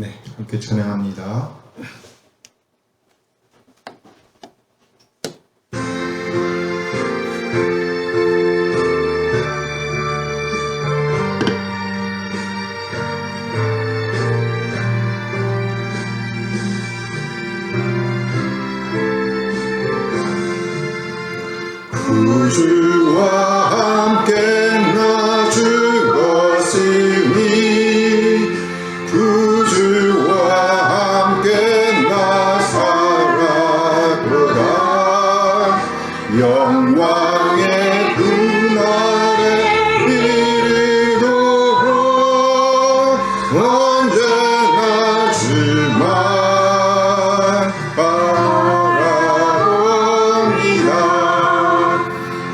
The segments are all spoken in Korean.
네, 함께 찬양합니다. 구주와 함께 나 죽었으니 구주와 함께 나 살았도다. 영광의 그날에 이르도록 언제나 주만 바라봅니다.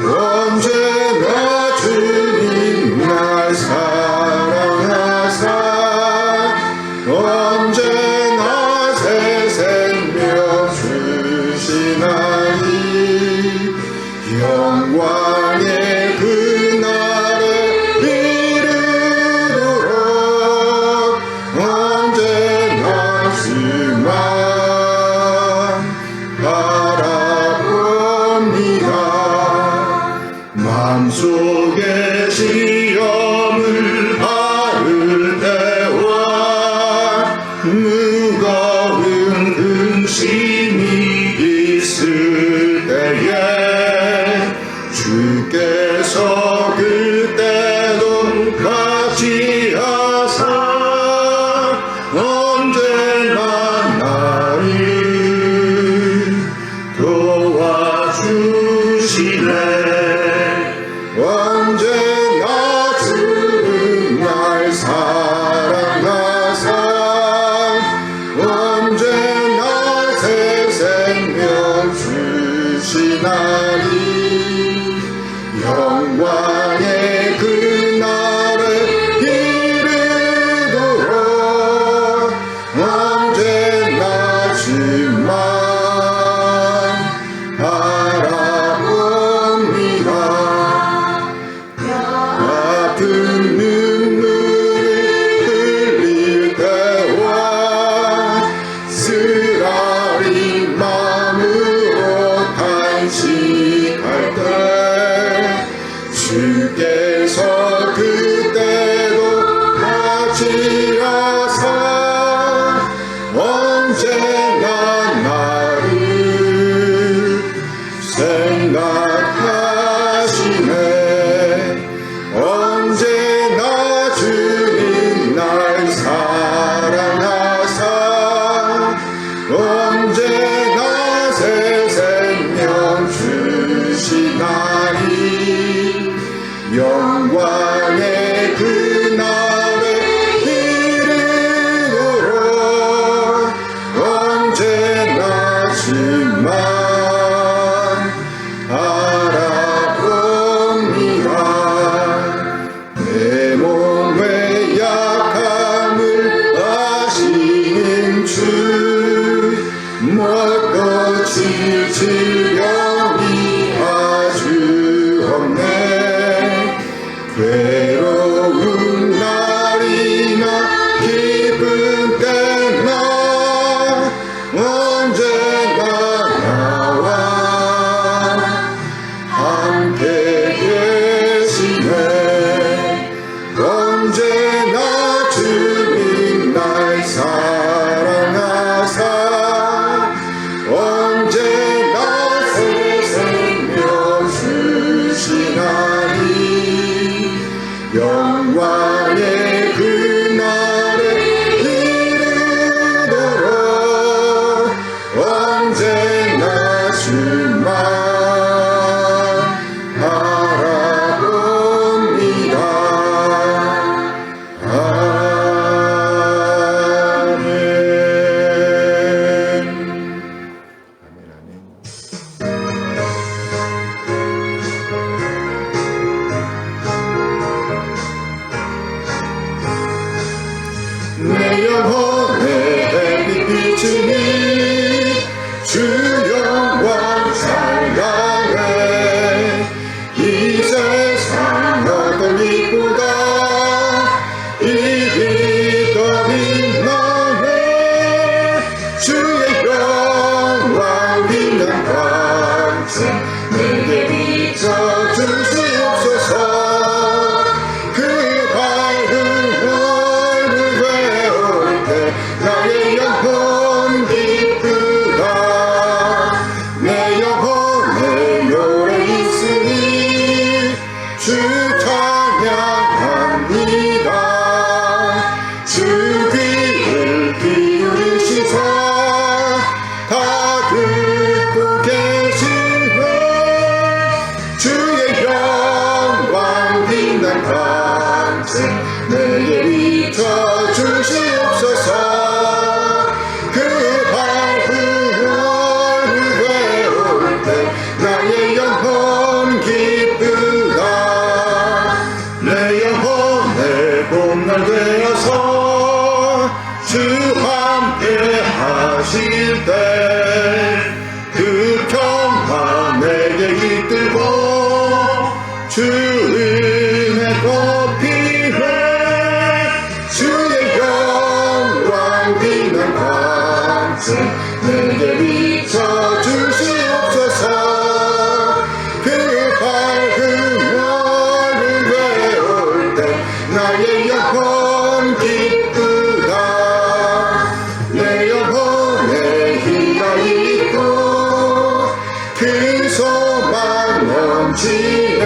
언제나 주님 날 사랑하사 언제나 새 생명 주시나니 영광의 그날에 이르도록 언제나 주만 바라봅니다. 마음속에 시험을 앓을 때와 무거운 근심이 있을 때에 주께서 그때도 같이 하사 언제나 나를 도와주시네. 언제나 주는 날 사랑하사 언제나 새 생명 주시나니 영광의 그날에 이르도록 언제나 주만 바라봅니다. 아픈 눈물을 흘릴 때와 쓰라린 마음으로 간직할 때 주께서 그때도 같이 하사 언제나 나를 생각하시네. 언제나 주님 날 사랑하사 언제나 새 생명 주시나니 영광의 그날에 이르도록 언제나 주만 바라봅니다. 내 몸의 약함을 아시는 주 먹고 칠 질병이 아주 없네. 괴로운 날이나 기쁜 때나 언제나 나와 함께 계시네. 언제나 주님 날 사랑하사 언제나 주의 영광 빛난 광채 내게 비춰주시옵소서. 그 밝은 얼굴 배울 때 나의 영혼 기쁘다. 내 영혼에 노래 있으니 주 찬양합니다. 주 귀를 기울이시사 다 듣고 계시네. 주의 영광 빛난 광채 내게 비춰주시옵소서. 그 밝은 얼굴 배울 때 나의 영혼 기쁘다. 내 영혼의 봄날 되어서 주 함께 하실 때 그 평화 내게 깃들고 주 은혜 꽃피네. 주의 영광 빛난 광채 내게 비춰주시옵소서. 그 밝은 얼굴 배울 때 나의 영혼 기쁘다. 내 영혼에 희망이 있고 그 소망 넘치네.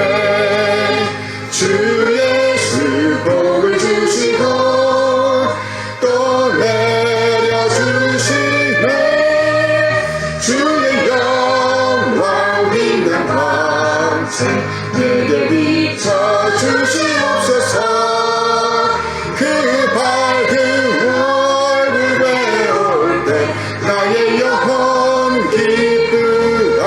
주 예수 복을 주시고 또 내려주시네. 주의 영광 빛난 광채 내게 비춰주시옵소서. 그 밝은 얼굴 배울 때 나의 영혼 기쁘다.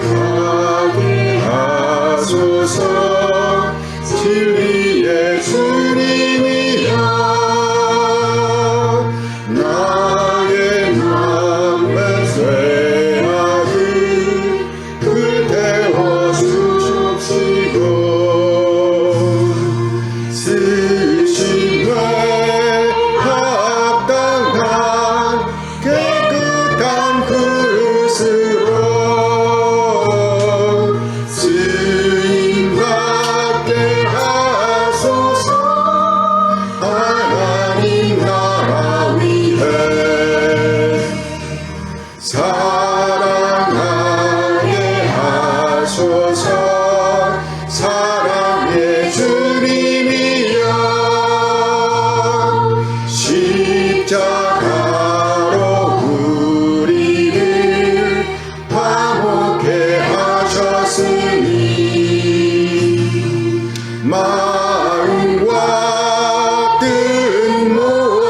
거룩하게 하소서. 진리의 주님이여 나의 맘에 쇠하기 그 태워주십시고 쓰심에 합당한 깨끗한 그릇으로 쓰임받게 하소서. 하나님 나라 위해 사랑하게 하소서. 사랑의 주님이여 십자가로 우리를 화목해 하셨으니 마음과 뜻 모아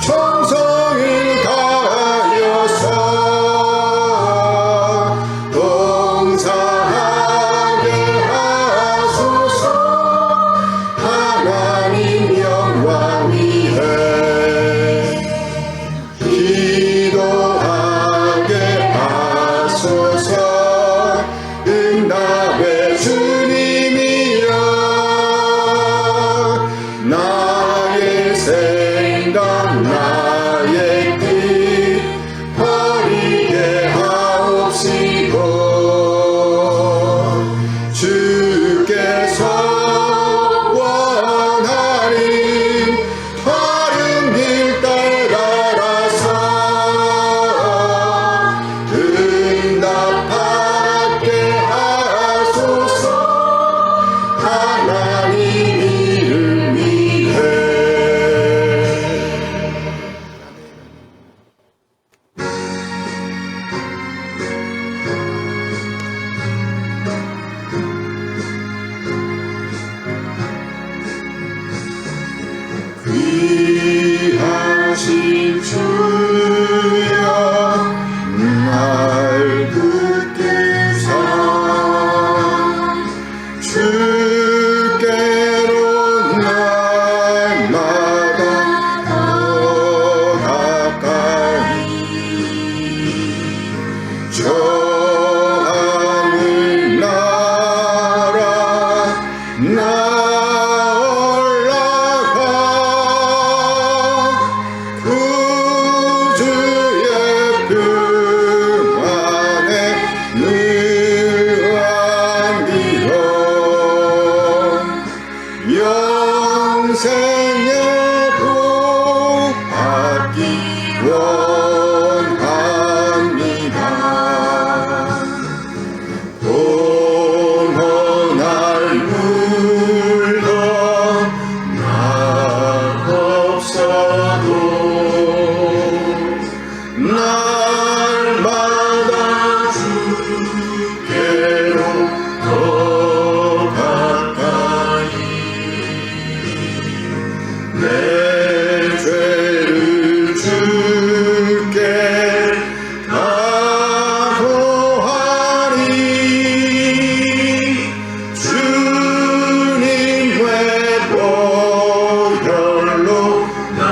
정성을 다하여서 봉사하게 하소서. 하나님 영광 위해 기도하게 하소서. 응답의 주님이여 나의 생각 나의 뜻 버리게 하옵시고 주께서 원하는 바른 길 따라서 응답받게 하소서. 하나님 이름 위해 귀하신 주여 날 붙드사 주께로 날 받기 원합니다. 공허날 물건 나 없어도 날마다 주께로 더 가까이 내 죄를 주께 각오하리. 주님의 보혈로 날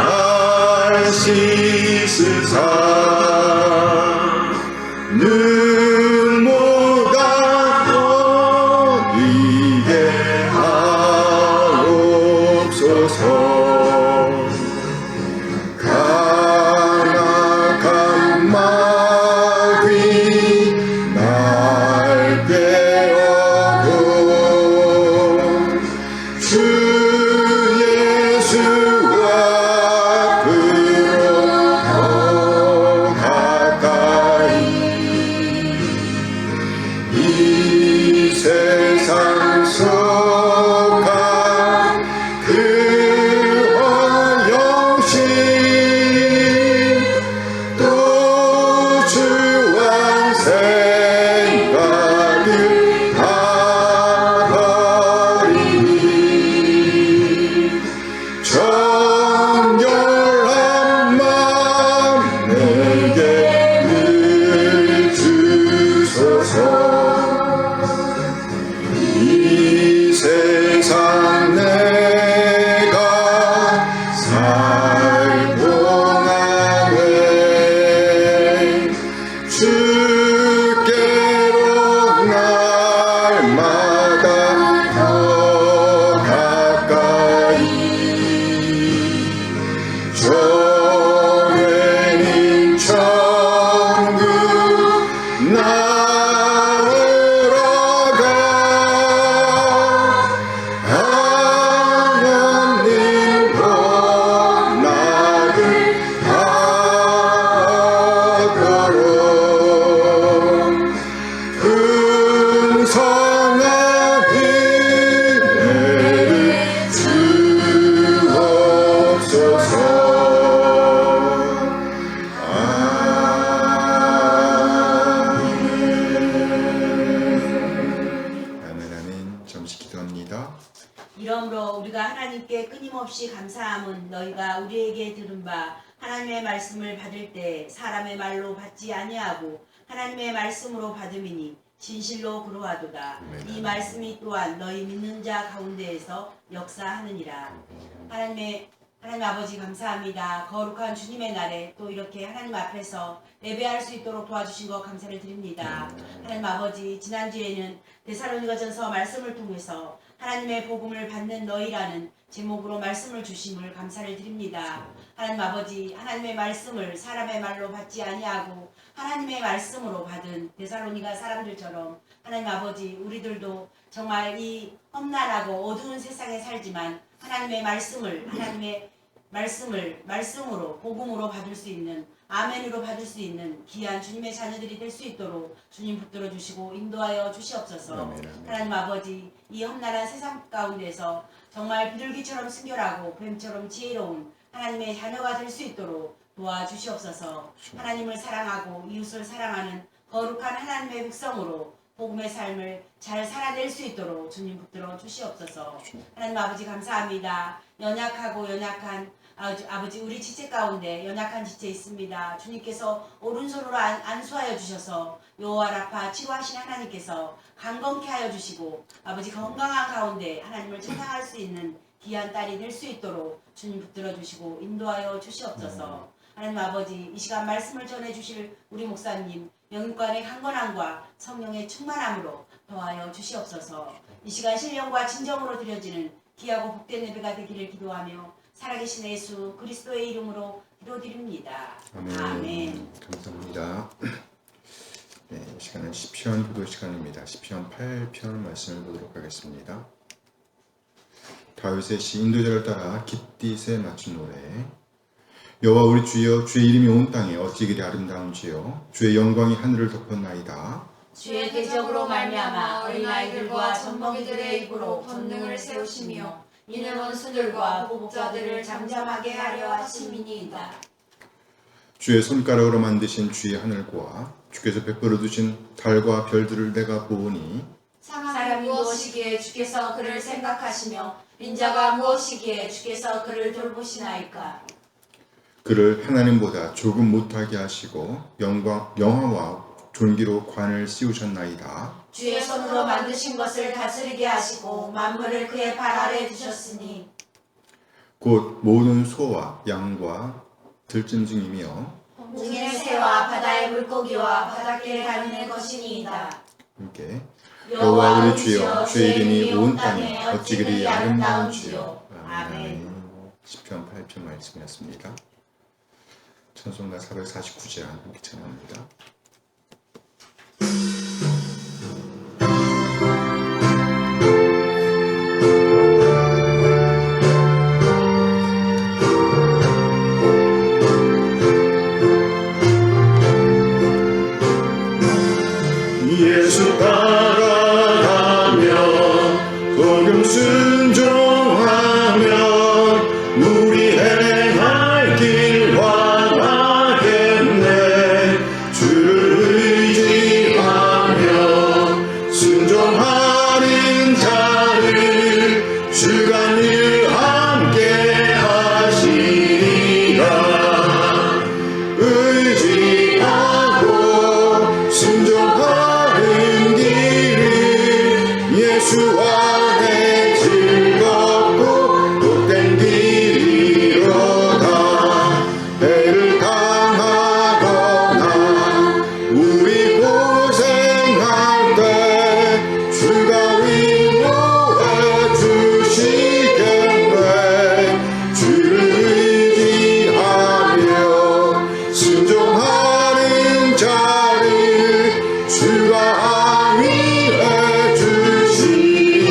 씻으사 눈물과 보이게 하옵소서. 가나간 마귀 날 깨우고 주 예수와 앞으로 더 가까이 이 세상 속한 그 화영신 또 주한 생각을 다 버리니 정결한 마음 내게 늘 주소서. 이 세상 내가 살 동안에 주께로 날마다 더 가까이 전해인 천국 나오러 가. 하나님 복락을 하도록 풍성한 은혜를 주옵소서. 아멘. 잠시 기도합니다. 이러므로 우리가 하나님께 끊임없이 감사함은 너희가 우리에게 들은 바 하나님의 말씀을 받을 때 사람의 말로 받지 아니하고 하나님의 말씀으로 받음이니 진실로 그러하도다. 이 말씀이 또한 너희 믿는 자 가운데에서 역사하느니라. 하나님 아버지 감사합니다. 거룩한 주님의 날에 또 이렇게 하나님 앞에서 예배할 수 있도록 도와주신 것 감사를 드립니다. 하나님 아버지 지난주에는 데살로니가전서 말씀을 통해서 하나님의 복음을 받는 너희라는 제목으로 말씀을 주심을 감사를 드립니다. 하나님 아버지 하나님의 말씀을 사람의 말로 받지 아니하고 하나님의 말씀으로 받은 데살로니가 사람들처럼 하나님 아버지 우리들도 정말 이 험난하고 어두운 세상에 살지만 하나님의 말씀으로 복음으로 받을 수 있는 아멘으로 받을 수 있는 귀한 주님의 자녀들이 될 수 있도록 주님 붙들어 주시고 인도하여 주시옵소서. 아멘. 하나님 아버지 이 험난한 세상 가운데서 정말 비둘기처럼 순결하고 뱀처럼 지혜로운 하나님의 자녀가 될 수 있도록 도와주시옵소서. 하나님을 사랑하고 이웃을 사랑하는 거룩한 하나님의 백성으로 복음의 삶을 잘 살아낼 수 있도록 주님 붙들어 주시옵소서. 하나님 아버지 감사합니다. 연약하고 연약한 아버지 우리 지체 가운데 연약한 지체 있습니다. 주님께서 오른손으로 안수하여 주셔서 여호와 라파 치료하신 하나님께서 강건케 하여 주시고 아버지 건강한 가운데 하나님을 찬양할 수 있는 귀한 딸이 될 수 있도록 주님 붙들어 주시고 인도하여 주시옵소서. 하나님 아버지 이 시간 말씀을 전해 주실 우리 목사님 영육간의 강건함과 성령의 충만함으로 더하여 주시옵소서. 이 시간 신령과 진정으로 드려지는 귀하고 복된 예배가 되기를 기도하며 살아계신 예수 그리스도의 이름으로 기도드립니다. 아멘. 감사합니다. 네, 이 시간은 시편 기도 시간입니다. 시편 8편 말씀을 보도록 하겠습니다. 다윗의 시 인도자를 따라 깃딧에 맞춘 노래. 여호와 우리 주여, 주의 이름이 온 땅에 어찌 그리 아름다운지요. 주의 영광이 하늘을 덮었나이다. 주의 대적으로 말미암아 어린아이들과 젖먹이들의 입으로 권능을 세우시며 이는 원수들과 보복자들을 잠잠하게 하려 하심이니이다. 주의 손가락으로 만드신 주의 하늘과 주께서 베풀어 두신 달과 별들을 내가 보오니 사람이 무엇이기에 주께서 그를 생각하시며 인자가 무엇이기에 주께서 그를 돌보시나이까. 그를 하나님보다 조금 못하게 하시고 영화와 존귀로 관을 씌우셨나이다. 주의 손으로 만드신 것을 다스리게 하시고 만물을 그의 발 아래 두셨으니 곧 모든 소와 양과 들짐승이며 공중의 새와 바다의 물고기와 바닷가에 다니는 것이니이다. 함께 여호와 우리 주여, 주의 이름이 온 땅에 어찌 그리 아름다운지요. 아멘. 시편 8편 말씀이었습니다. 찬송가 449장 함께 찬양합니다. 예수 따라가면 복음 순종하면 우리 행할 길 완하겠네. 주를 의지하며 순종하는 자를 주가 늘 함께 하시리라. 의지하고 순종하는 길은 예수 안에 즐겁고 복된 길이로다. 배를 당하거나 우리 고생할 때 주가 위로해 주시겠네. 주를 의지하며 순종하는 자를 주가 안위해 주시리라.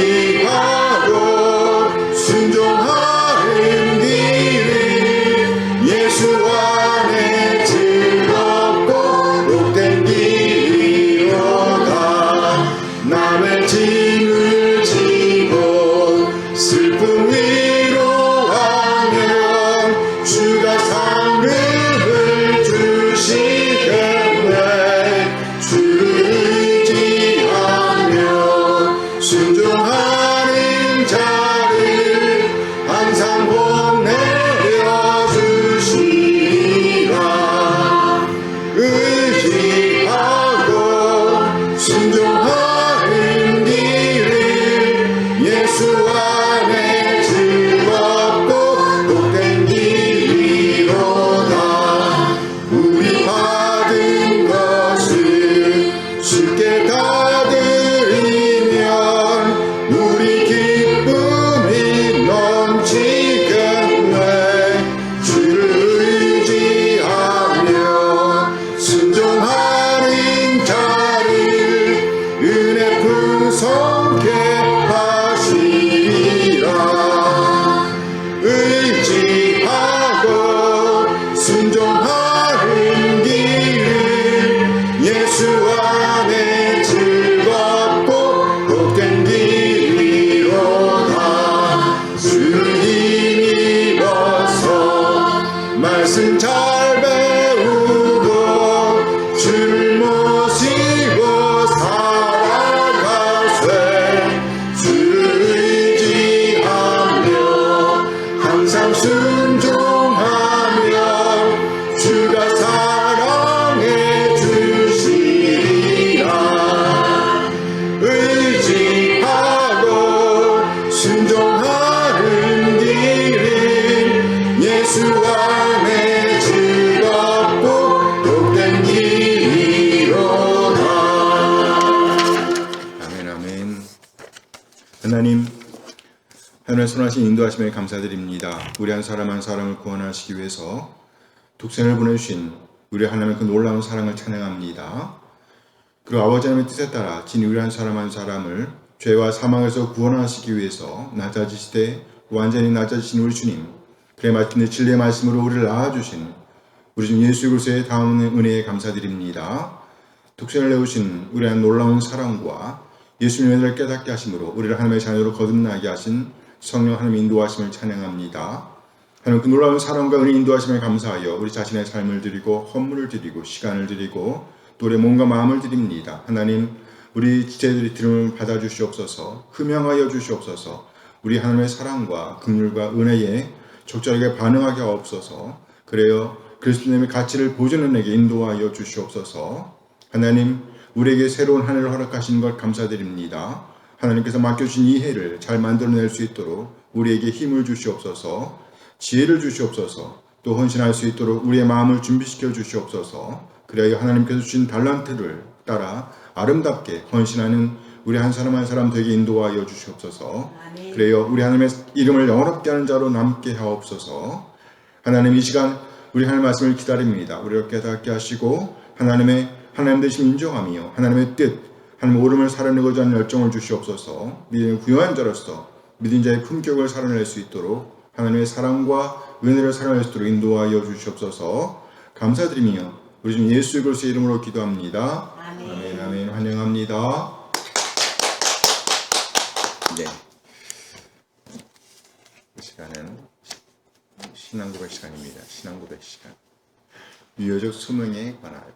의지하고 순종하는 길은 예수 안에 즐겁고 복된 길이로다. 남의 짐을 지고 슬픔 위로하면 주가 상급을 주시겠네. 주를 의지하며 순종하는 자를 항상 복내려 주시리라. 의지하고 순종하는 길은 예수 안에 즐겁고 복된 길이로다. 우리 받은 것을 주께 다 드리면 우리 기쁨이 넘치겠네. 주를 의지하며 순종하는 자를 은혜 풍성케 하시리라. 의지하고 순종하는 길은 예수 안에 즐겁고 복된 길이로다. 주를 힘입어서 말씀 잘 배우고 주를 모시고 살아가세. 주를 의지하며 항상 순종하며 주가 사랑해 주시리라. 의지하고 순종하는 길은 예수 안에 즐겁고 복된 길이로다. 아멘 아멘. 하나님 선하신 인도하심에 감사드립니다. 우리 한 사람 한 사람을 구원하시기 위해서 독생을 보내주신 우리 하나님의 그 놀라운 사랑을 찬양합니다. 그리고 아버지 하나님의 뜻에 따라 진 우리 한 사람 한 사람을 죄와 사망에서 구원하시기 위해서 낮아지시되 완전히 낮아지신 우리 주님, 그래 마침내 진리의 말씀으로 우리를 낳아주신 우리 주 예수 그리스도의 다음은 은혜에 감사드립니다. 독생을 내오신 우리 한 놀라운 사랑과 예수님의 은혜를 깨닫게 하심으로 우리를 하나님의 자녀로 거듭나게 하신 성령 하나님 인도하심을 찬양합니다. 하나님 그 놀라운 사랑과 은혜 인도하심에 감사하여 우리 자신의 삶을 드리고 헌물을 드리고 시간을 드리고 또 우리의 몸과 마음을 드립니다. 하나님 우리 지체들이 드림을 받아주시옵소서. 흠양하여 주시옵소서. 우리 하나님의 사랑과 긍휼과 은혜에 적절하게 반응하게 하옵소서. 그래요 그리스도님의 가치를 보존하는 에게 인도하여 주시옵소서. 하나님 우리에게 새로운 한 해를 허락하신 것 감사드립니다. 하나님께서 맡겨주신 이 해를 잘 만들어낼 수 있도록 우리에게 힘을 주시옵소서. 지혜를 주시옵소서. 또 헌신할 수 있도록 우리의 마음을 준비시켜 주시옵소서. 그래야 하나님께서 주신 달란트를 따라 아름답게 헌신하는 우리 한 사람 한 사람 되게 인도하여 주시옵소서. 아멘. 그래요 우리 하나님의 이름을 영원롭게 하는 자로 남게 하옵소서. 하나님 이 시간 우리 하나님의 말씀을 기다립니다. 우리를 깨닫게 하시고 하나님 되심 인정하며 하나님의 뜻 하나님의 오름을 살아내고자 하는 열정을 주시옵소서. 믿음의 구요한 자로서 믿은 자의 품격을 살아낼 수 있도록 하나님의 사랑과 은혜를 살아낼 수 있도록 인도하여 주시옵소서. 감사드리며 우리 주 예수 그리스도의 이름으로 기도합니다. 아멘. 아멘. 아멘. 환영합니다. 네. 이 시간은 신앙고백 시간입니다. 신앙고백 시간. 유효적 수명에 관하여.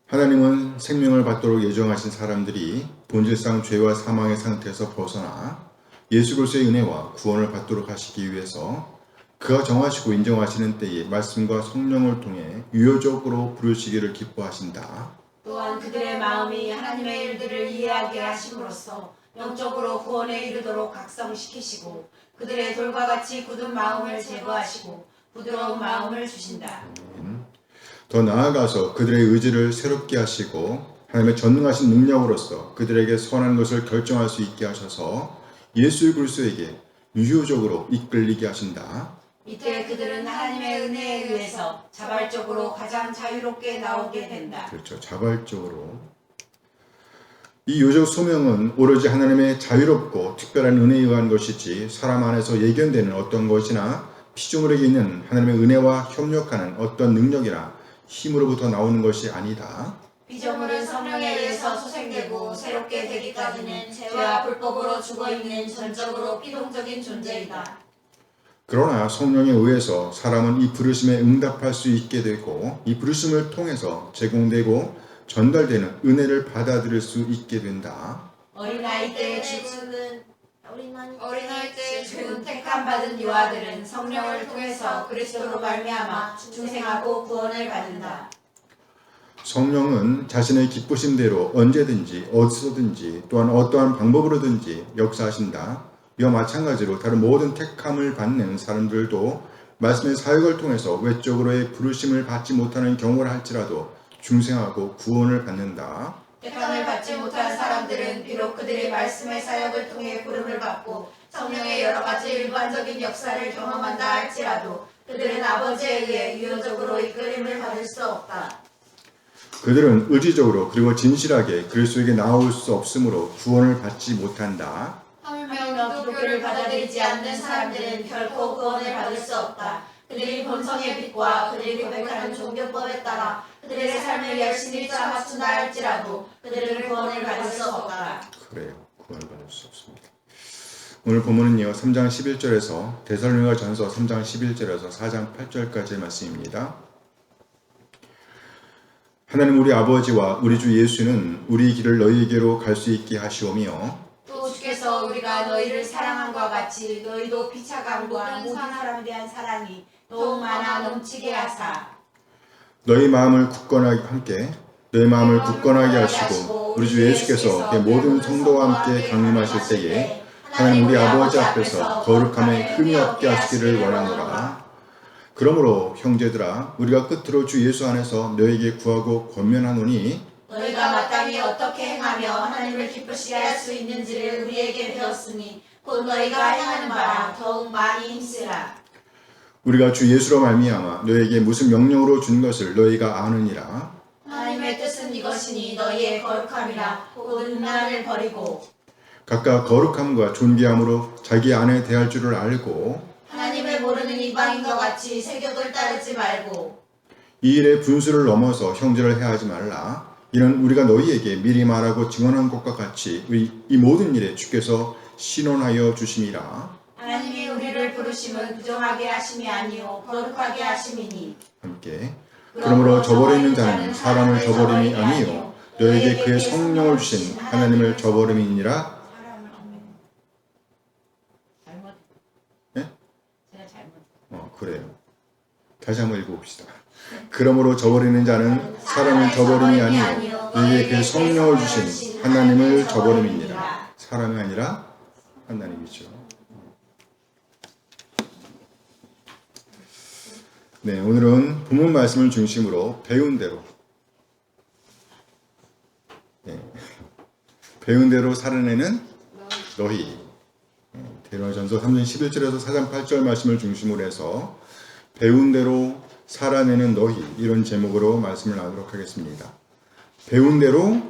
하나님은 생명을 받도록 예정하신 사람들이 본질상 죄와 사망의 상태에서 벗어나 예수 그리스도의 은혜와 구원을 받도록 하시기 위해서 그가 정하시고 인정하시는 때에 말씀과 성령을 통해 유효적으로 부르시기를 기뻐하신다. 또한 그들의 마음이 하나님의 일들을 이해하게 하심으로써 영적으로 구원에 이르도록 각성시키시고 그들의 돌과 같이 굳은 마음을 제거하시고 부드러운 마음을 주신다. 더 나아가서 그들의 의지를 새롭게 하시고 하나님의 전능하신 능력으로서 그들에게 선한 것을 결정할 수 있게 하셔서 예수 그리스도에게 유효적으로 이끌리게 하신다. 이때 그들은 하나님의 은혜에 의해서 자발적으로 가장 자유롭게 나오게 된다. 그렇죠. 자발적으로. 이 유효적 소명은 오로지 하나님의 자유롭고 특별한 은혜에 의한 것이지 사람 안에서 예견되는 어떤 것이나 피조물에게 있는 하나님의 은혜와 협력하는 어떤 능력이나 힘으로부터 나오는 것이 아니다. 피조물은 성령에 의해서 소생되고 새롭게 되기까지는 죄와 불법으로 죽어있는 전적으로 피동적인 존재이다. 그러나 성령에 의해서 사람은 이 부르심에 응답할 수 있게 되고 이 부르심을 통해서 제공되고 전달되는 은혜를 받아들일 수 있게 된다. 어린아이 때의 죽은 택함 받은 유아들은 성령을 통해서 그리스도로 말미암아 중생하고 구원을 받는다. 성령은 자신의 기쁘심대로 언제든지 어디서든지 또한 어떠한 방법으로든지 역사하신다. 이와 마찬가지로 다른 모든 택함을 받는 사람들도 말씀의 사역을 통해서 외적으로의 부르심을 받지 못하는 경우를 할지라도 중생하고 구원을 받는다. 택함을 받지 못한 사람들은 비록 그들의 말씀의 사역을 통해 부름을 받고 성령의 여러 가지 일반적인 역사를 경험한다 할지라도 그들은 아버지에 의해 유효적으로 이끌림을 받을 수 없다. 그들은 의지적으로 그리고 진실하게 그리스도에게 나올 수 없으므로 구원을 받지 못한다. 하물며 기독교를 받아들이지 않는 사람들은 결코 구원을 받을 수 없다. 그들이 본성의 빛과 그들이 고백하는 종교법에 따라 그들의 삶을 열심히 짜맞춘다 할지라도 그들은 구원을 받을 수 없다. 그래요. 구원을 받을 수 없습니다. 오늘 본문은요. 3장 11절에서 데살로니가 전서 3장 11절에서 4장 8절까지의 말씀입니다. 하나님 우리 아버지와 우리 주 예수는 우리 길을 너희에게로 갈 수 있게 하시오며 또 주께서 우리가 너희를 사랑함과 같이 너희도 피차감과 모든 사람에 대한 사랑이 더욱 많아 넘치게 하사 너희 마음을 굳건하게 하시고 우리 주 예수께서 그 모든 성도와 함께 강림하실 때에 하나님 우리 아버지 앞에서 거룩함에 흠이 없게 하시기를 원하노라. 그러므로 형제들아 우리가 끝으로 주 예수 안에서 너희에게 구하고 권면하노니 너희가 마땅히 어떻게 행하며 하나님을 기쁘시게 할 수 있는지를 우리에게 배웠으니 곧 너희가 행하는 바라 더욱 많이 힘쓰라. 우리가 주 예수로 말미암아 너희에게 무슨 명령으로 준 것을 너희가 아느니라. 하나님의 뜻은 이것이니 너희의 거룩함이라 곧 음란을 버리고 각각 거룩함과 존귀함으로 자기 안에 대할 줄을 알고 하나님을 모르는 이방인과 같이 세격을 따르지 말고 이 일의 분수를 넘어서 형제를 해하지 말라. 이는 우리가 너희에게 미리 말하고 증언한 것과 같이 이 모든 일에 주께서 신원하여 주심이라. 하나님이 우리를 부르심은 부정하게 하심이 아니요 거룩하게 하심이니 함께 그러므로 저버리는 자는 사람을 저버림이 아니요 너에게 그의 성령을 주신 하나님을 저버림이니라. 잘못. 예? 제가 잘못. 그래요. 다시 한번 읽어봅시다. 그러므로 저버리는 자는 사람을 저버림이 아니요 너에게 그의 성령을 주신 하나님을 저버림이니라. 사람이 아니라 하나님이죠. 네, 오늘은 본문 말씀을 중심으로 배운 대로 배운 대로 살아내는 너희. 데살로니가전서 3장 11절에서 4장 8절 말씀을 중심으로 해서 배운 대로 살아내는 너희, 이런 제목으로 말씀을 나누도록 하겠습니다. 배운 대로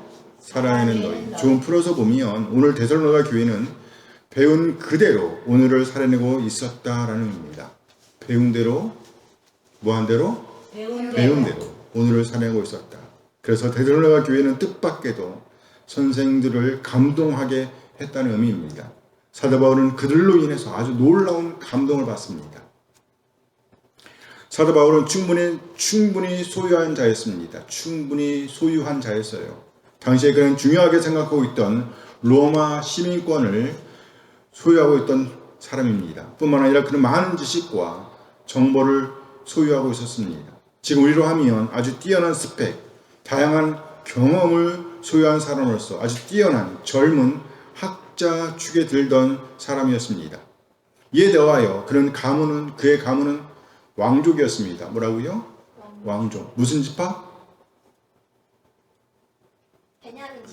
살아내는 너희. 좀 풀어서 보면 오늘 데살로니가 교회는 배운 그대로 오늘을 살아내고 있었다라는 의미입니다. 배운 대로, 뭐한 대로? 배운 대로 오늘을 살아내고 있었다. 그래서 데살로니가 교회는 뜻밖에도 선생들을 감동하게 했다는 의미입니다. 사도 바울은 그들로 인해서 아주 놀라운 감동을 받습니다. 사도 바울은 충분히 소유한 자였습니다. 충분히 소유한 자였어요. 당시에 그는 중요하게 생각하고 있던 로마 시민권을 소유하고 있던 사람입니다. 뿐만 아니라 그는 많은 지식과 정보를 소유하고 있었습니다. 지금 우리로 하면 아주 뛰어난 스펙, 다양한 경험을 소유한 사람으로서 아주 뛰어난 젊은 학자 축에 들던 사람이었습니다. 이에 더하여 그의 가문은 왕족이었습니다. 뭐라고요? 왕족. 무슨 지파?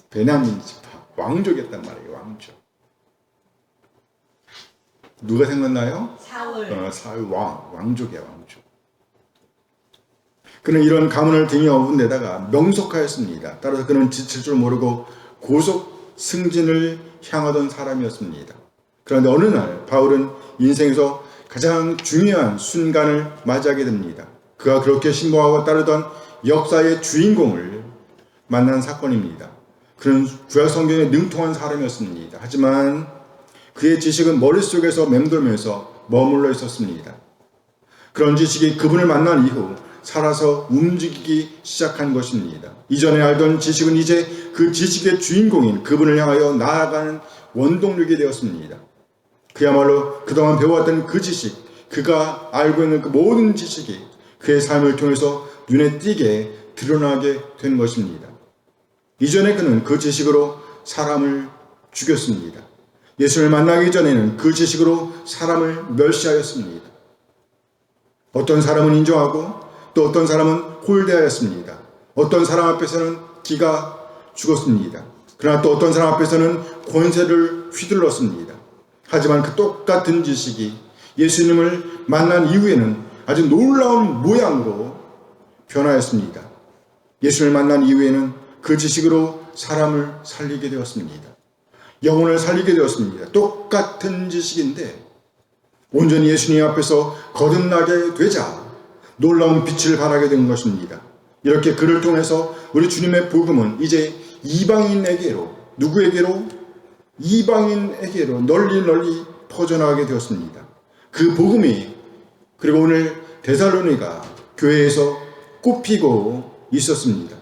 베냐민 지파. 왕족이었단 말이에요. 왕족. 누가 생각나요? 사울 왕족이야. 왕족. 그는 이런 가문을 등에 업은 데다가 명석하였습니다. 따라서 그는 지칠 줄 모르고 고속 승진을 향하던 사람이었습니다. 그런데 어느 날 바울은 인생에서 가장 중요한 순간을 맞이하게 됩니다. 그가 그렇게 신봉하고 따르던 역사의 주인공을 만난 사건입니다. 그는 구약 성경에 능통한 사람이었습니다. 하지만 그의 지식은 머릿속에서 맴돌면서 머물러 있었습니다. 그런 지식이 그분을 만난 이후 살아서 움직이기 시작한 것입니다. 이전에 알던 지식은 이제 그 지식의 주인공인 그분을 향하여 나아가는 원동력이 되었습니다. 그야말로 그동안 배워왔던 그 지식, 그가 알고 있는 그 모든 지식이 그의 삶을 통해서 눈에 띄게 드러나게 된 것입니다. 이전에 그는 그 지식으로 사람을 죽였습니다. 예수를 만나기 전에는 그 지식으로 사람을 멸시하였습니다. 어떤 사람은 인정하고 또 어떤 사람은 홀대하였습니다. 어떤 사람 앞에서는 기가 죽었습니다. 그러나 또 어떤 사람 앞에서는 권세를 휘둘렀습니다. 하지만 그 똑같은 지식이 예수님을 만난 이후에는 아주 놀라운 모양으로 변화했습니다. 예수를 만난 이후에는 그 지식으로 사람을 살리게 되었습니다. 영혼을 살리게 되었습니다. 똑같은 지식인데 온전히 예수님 앞에서 거듭나게 되자 놀라운 빛을 발하게 된 것입니다. 이렇게 그를 통해서 우리 주님의 복음은 이제 이방인에게로, 누구에게로? 이방인에게로 널리 퍼져나가게 되었습니다. 그 복음이 그리고 오늘 데살로니가 교회에서 꼽히고 있었습니다.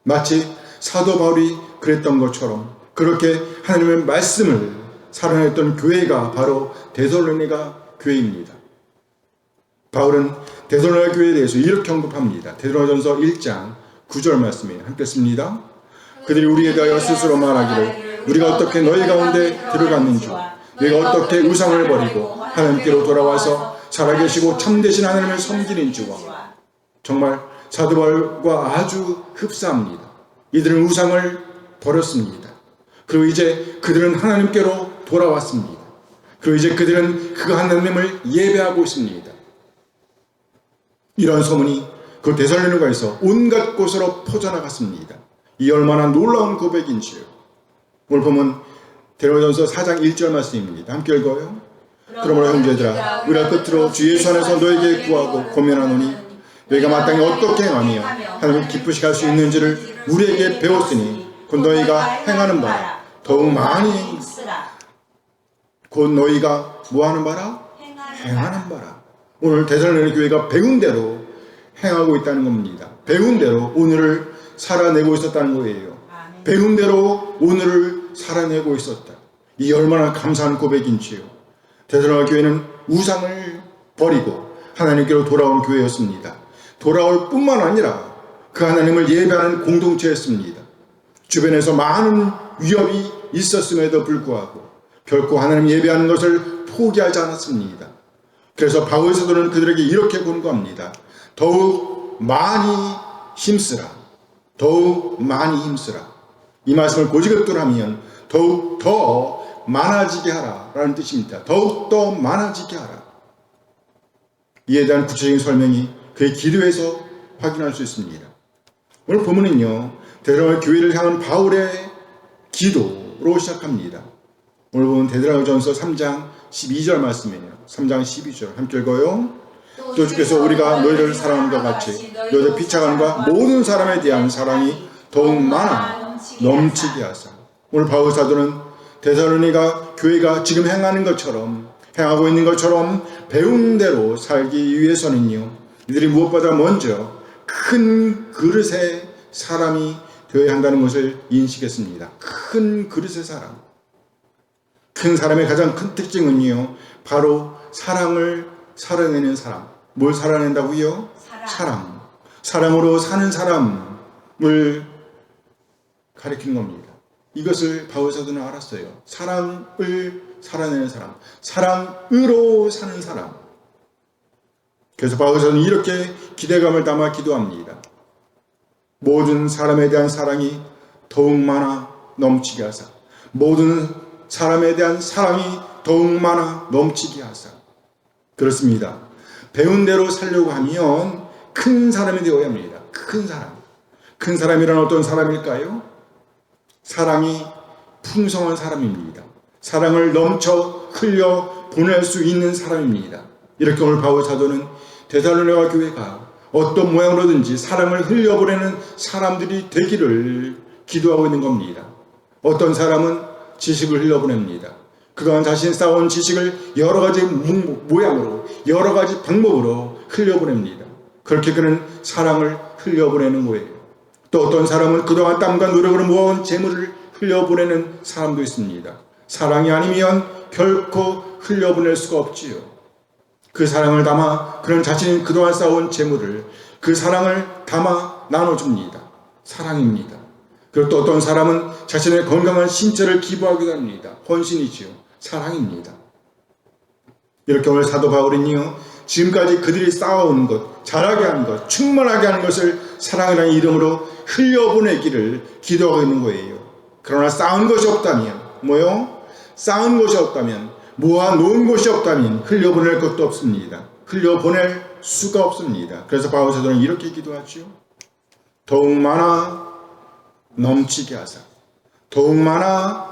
마치 사도 바울이 그랬던 것처럼 그렇게 하나님의 말씀을 살아냈던 교회가 바로 데살로니가 교회입니다. 바울은 데살로니가 교회에 대해서 이렇게 언급합니다. 데살로니가전서 1장 9절 말씀이에요. 함께 씁니다. 그들이 우리에 대하여 스스로 말하기를 우리가 어떻게 너희 가운데 들어갔는지와 너희가 어떻게 우상을 버리고 하나님께로 돌아와서 살아계시고 참되신 하나님을 섬기는지와 정말 사도 바울과 아주 흡사합니다. 이들은 우상을 버렸습니다. 그리고 이제 그들은 하나님께로 돌아왔습니다. 그리고 이제 그들은 그 하나님을 예배하고 있습니다. 이런 소문이 그 데살로니가에서 온갖 곳으로 퍼져나갔습니다. 이 얼마나 놀라운 고백인지요. 오늘 보면 데살로니가전서 4장 1절 말씀입니다. 함께 읽어요. 그러므로 형제들아 우리가 끝으로 주 예수 안에서 너에게 구하고 고면하노니 너희가 마땅히 어떻게 행하며 하나님을 기쁘시게 할 수 있는지를 우리에게 배웠으니 곧 너희가 행하는 바라 더욱 많이 곧 너희가 뭐하는 바라? 행하는 바라. 오늘 데살로니가 교회가 배운 대로 행하고 있다는 겁니다. 배운 대로 오늘을 살아내고 있었다는 거예요. 배운 대로 오늘을 살아내고 있었다. 이 얼마나 감사한 고백인지요. 데살로니가 교회는 우상을 버리고 하나님께로 돌아온 교회였습니다. 돌아올 뿐만 아니라 그 하나님을 예배하는 공동체였습니다. 주변에서 많은 위협이 있었음에도 불구하고 결코 하나님 예배하는 것을 포기하지 않았습니다. 그래서 바울 사도는 그들에게 이렇게 권고합니다. 더욱 많이 힘쓰라. 더욱 많이 힘쓰라. 이 말씀을 고지급들 하면 더욱 더 많아지게 하라 라는 뜻입니다. 더욱 더 많아지게 하라. 이에 대한 구체적인 설명이 그의 기도에서 확인할 수 있습니다. 오늘 본문은요, 데살로니가 교회를 향한 바울의 기도로 시작합니다. 오늘 보면 데살로니가전서 3장 12절 말씀이에요. 3장 12절 함께 읽어요. 또 주께서 우리가 너희를 사랑함과 같이 너희의 피차간과 모든 사람에 대한 사랑이 더욱 많아 넘치게 하사. 오늘 바울 사도는 데살로니가 교회가 지금 행하는 것처럼 행하고 있는 것처럼 배운 대로 살기 위해서는요, 이들이 무엇보다 먼저 큰 그릇의 사람이 되어야 한다는 것을 인식했습니다. 큰 그릇의 사람. 큰 사람의 가장 큰 특징은요, 바로 사랑을 살아내는 사람. 뭘 살아낸다고요? 사랑. 사랑으로 사는 사람을 가리키는 겁니다. 이것을 바울 사도는 알았어요. 사랑을 살아내는 사람. 사랑으로 사는 사람. 그래서 바울 사도는 이렇게 기대감을 담아 기도합니다. 모든 사람에 대한 사랑이 더욱 많아 넘치게 하사. 모든 사람에 대한 사랑이 더욱 많아 넘치게 하사. 그렇습니다. 배운 대로 살려고 하면 큰 사람이 되어야 합니다. 큰 사람. 큰 사람이란 어떤 사람일까요? 사랑이 풍성한 사람입니다. 사랑을 넘쳐 흘려 보낼 수 있는 사람입니다. 이렇게 오늘 바울 사도는 데살로니가 교회가 어떤 모양으로든지 사랑을 흘려보내는 사람들이 되기를 기도하고 있는 겁니다. 어떤 사람은 지식을 흘려보냅니다. 그동안 자신이 쌓아온 지식을 여러 가지 모양으로, 여러 가지 방법으로 흘려보냅니다. 그렇게 그는 사랑을 흘려보내는 거예요. 또 어떤 사람은 그동안 땀과 노력으로 모아온 재물을 흘려보내는 사람도 있습니다. 사랑이 아니면 결코 흘려보낼 수가 없지요. 그 사랑을 담아 그런 자신이 그동안 쌓아온 재물을, 그 사랑을 담아 나눠줍니다. 사랑입니다. 그리고 또 어떤 사람은 자신의 건강한 신체를 기부하기도 합니다. 헌신이지요. 사랑입니다. 이렇게 오늘 사도 바울은요, 지금까지 그들이 쌓아온 것, 자라게 하는 것, 충만하게 하는 것을 사랑이라는 이름으로 흘려보내기를 기도하고 있는 거예요. 그러나 쌓은 것이 없다면, 뭐요? 쌓은 것이 없다면, 모아놓은 것이 없다면 흘려보낼 것도 없습니다. 흘려보낼 수가 없습니다. 그래서 바울 사도는 이렇게 기도하죠. 더욱 많아 넘치게 하사. 더욱 많아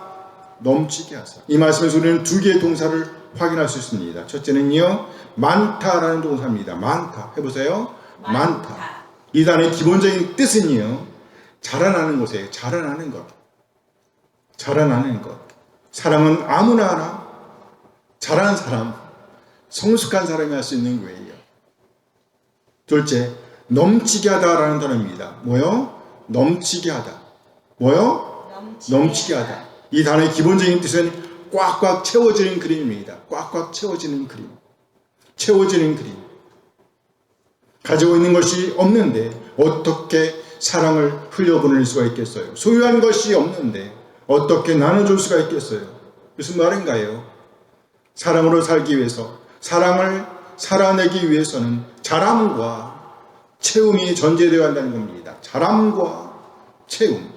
넘치게 하사. 이 말씀에서 우리는 두 개의 동사를 확인할 수 있습니다. 첫째는요, 많다라는 동사입니다. 많다. 해보세요. 많다. 이 단어의 기본적인 뜻은요, 자라나는 것이에요. 자라나는 것. 자라나는 것. 사랑은 아무나 하나 잘하는 사람, 성숙한 사람이 할 수 있는 거예요. 둘째, 넘치게 하다라는 단어입니다. 뭐요? 넘치게 하다. 뭐요? 넘치게 하다. 이 단어의 기본적인 뜻은 꽉꽉 채워지는 그림입니다. 꽉꽉 채워지는 그림. 채워지는 그림. 가지고 있는 것이 없는데 어떻게 사랑을 흘려보낼 수가 있겠어요? 소유한 것이 없는데 어떻게 나눠줄 수가 있겠어요? 무슨 말인가요? 사랑으로 살기 위해서, 사랑을 살아내기 위해서는 자람과 채움이 전제되어야 한다는 겁니다. 자람과 채움.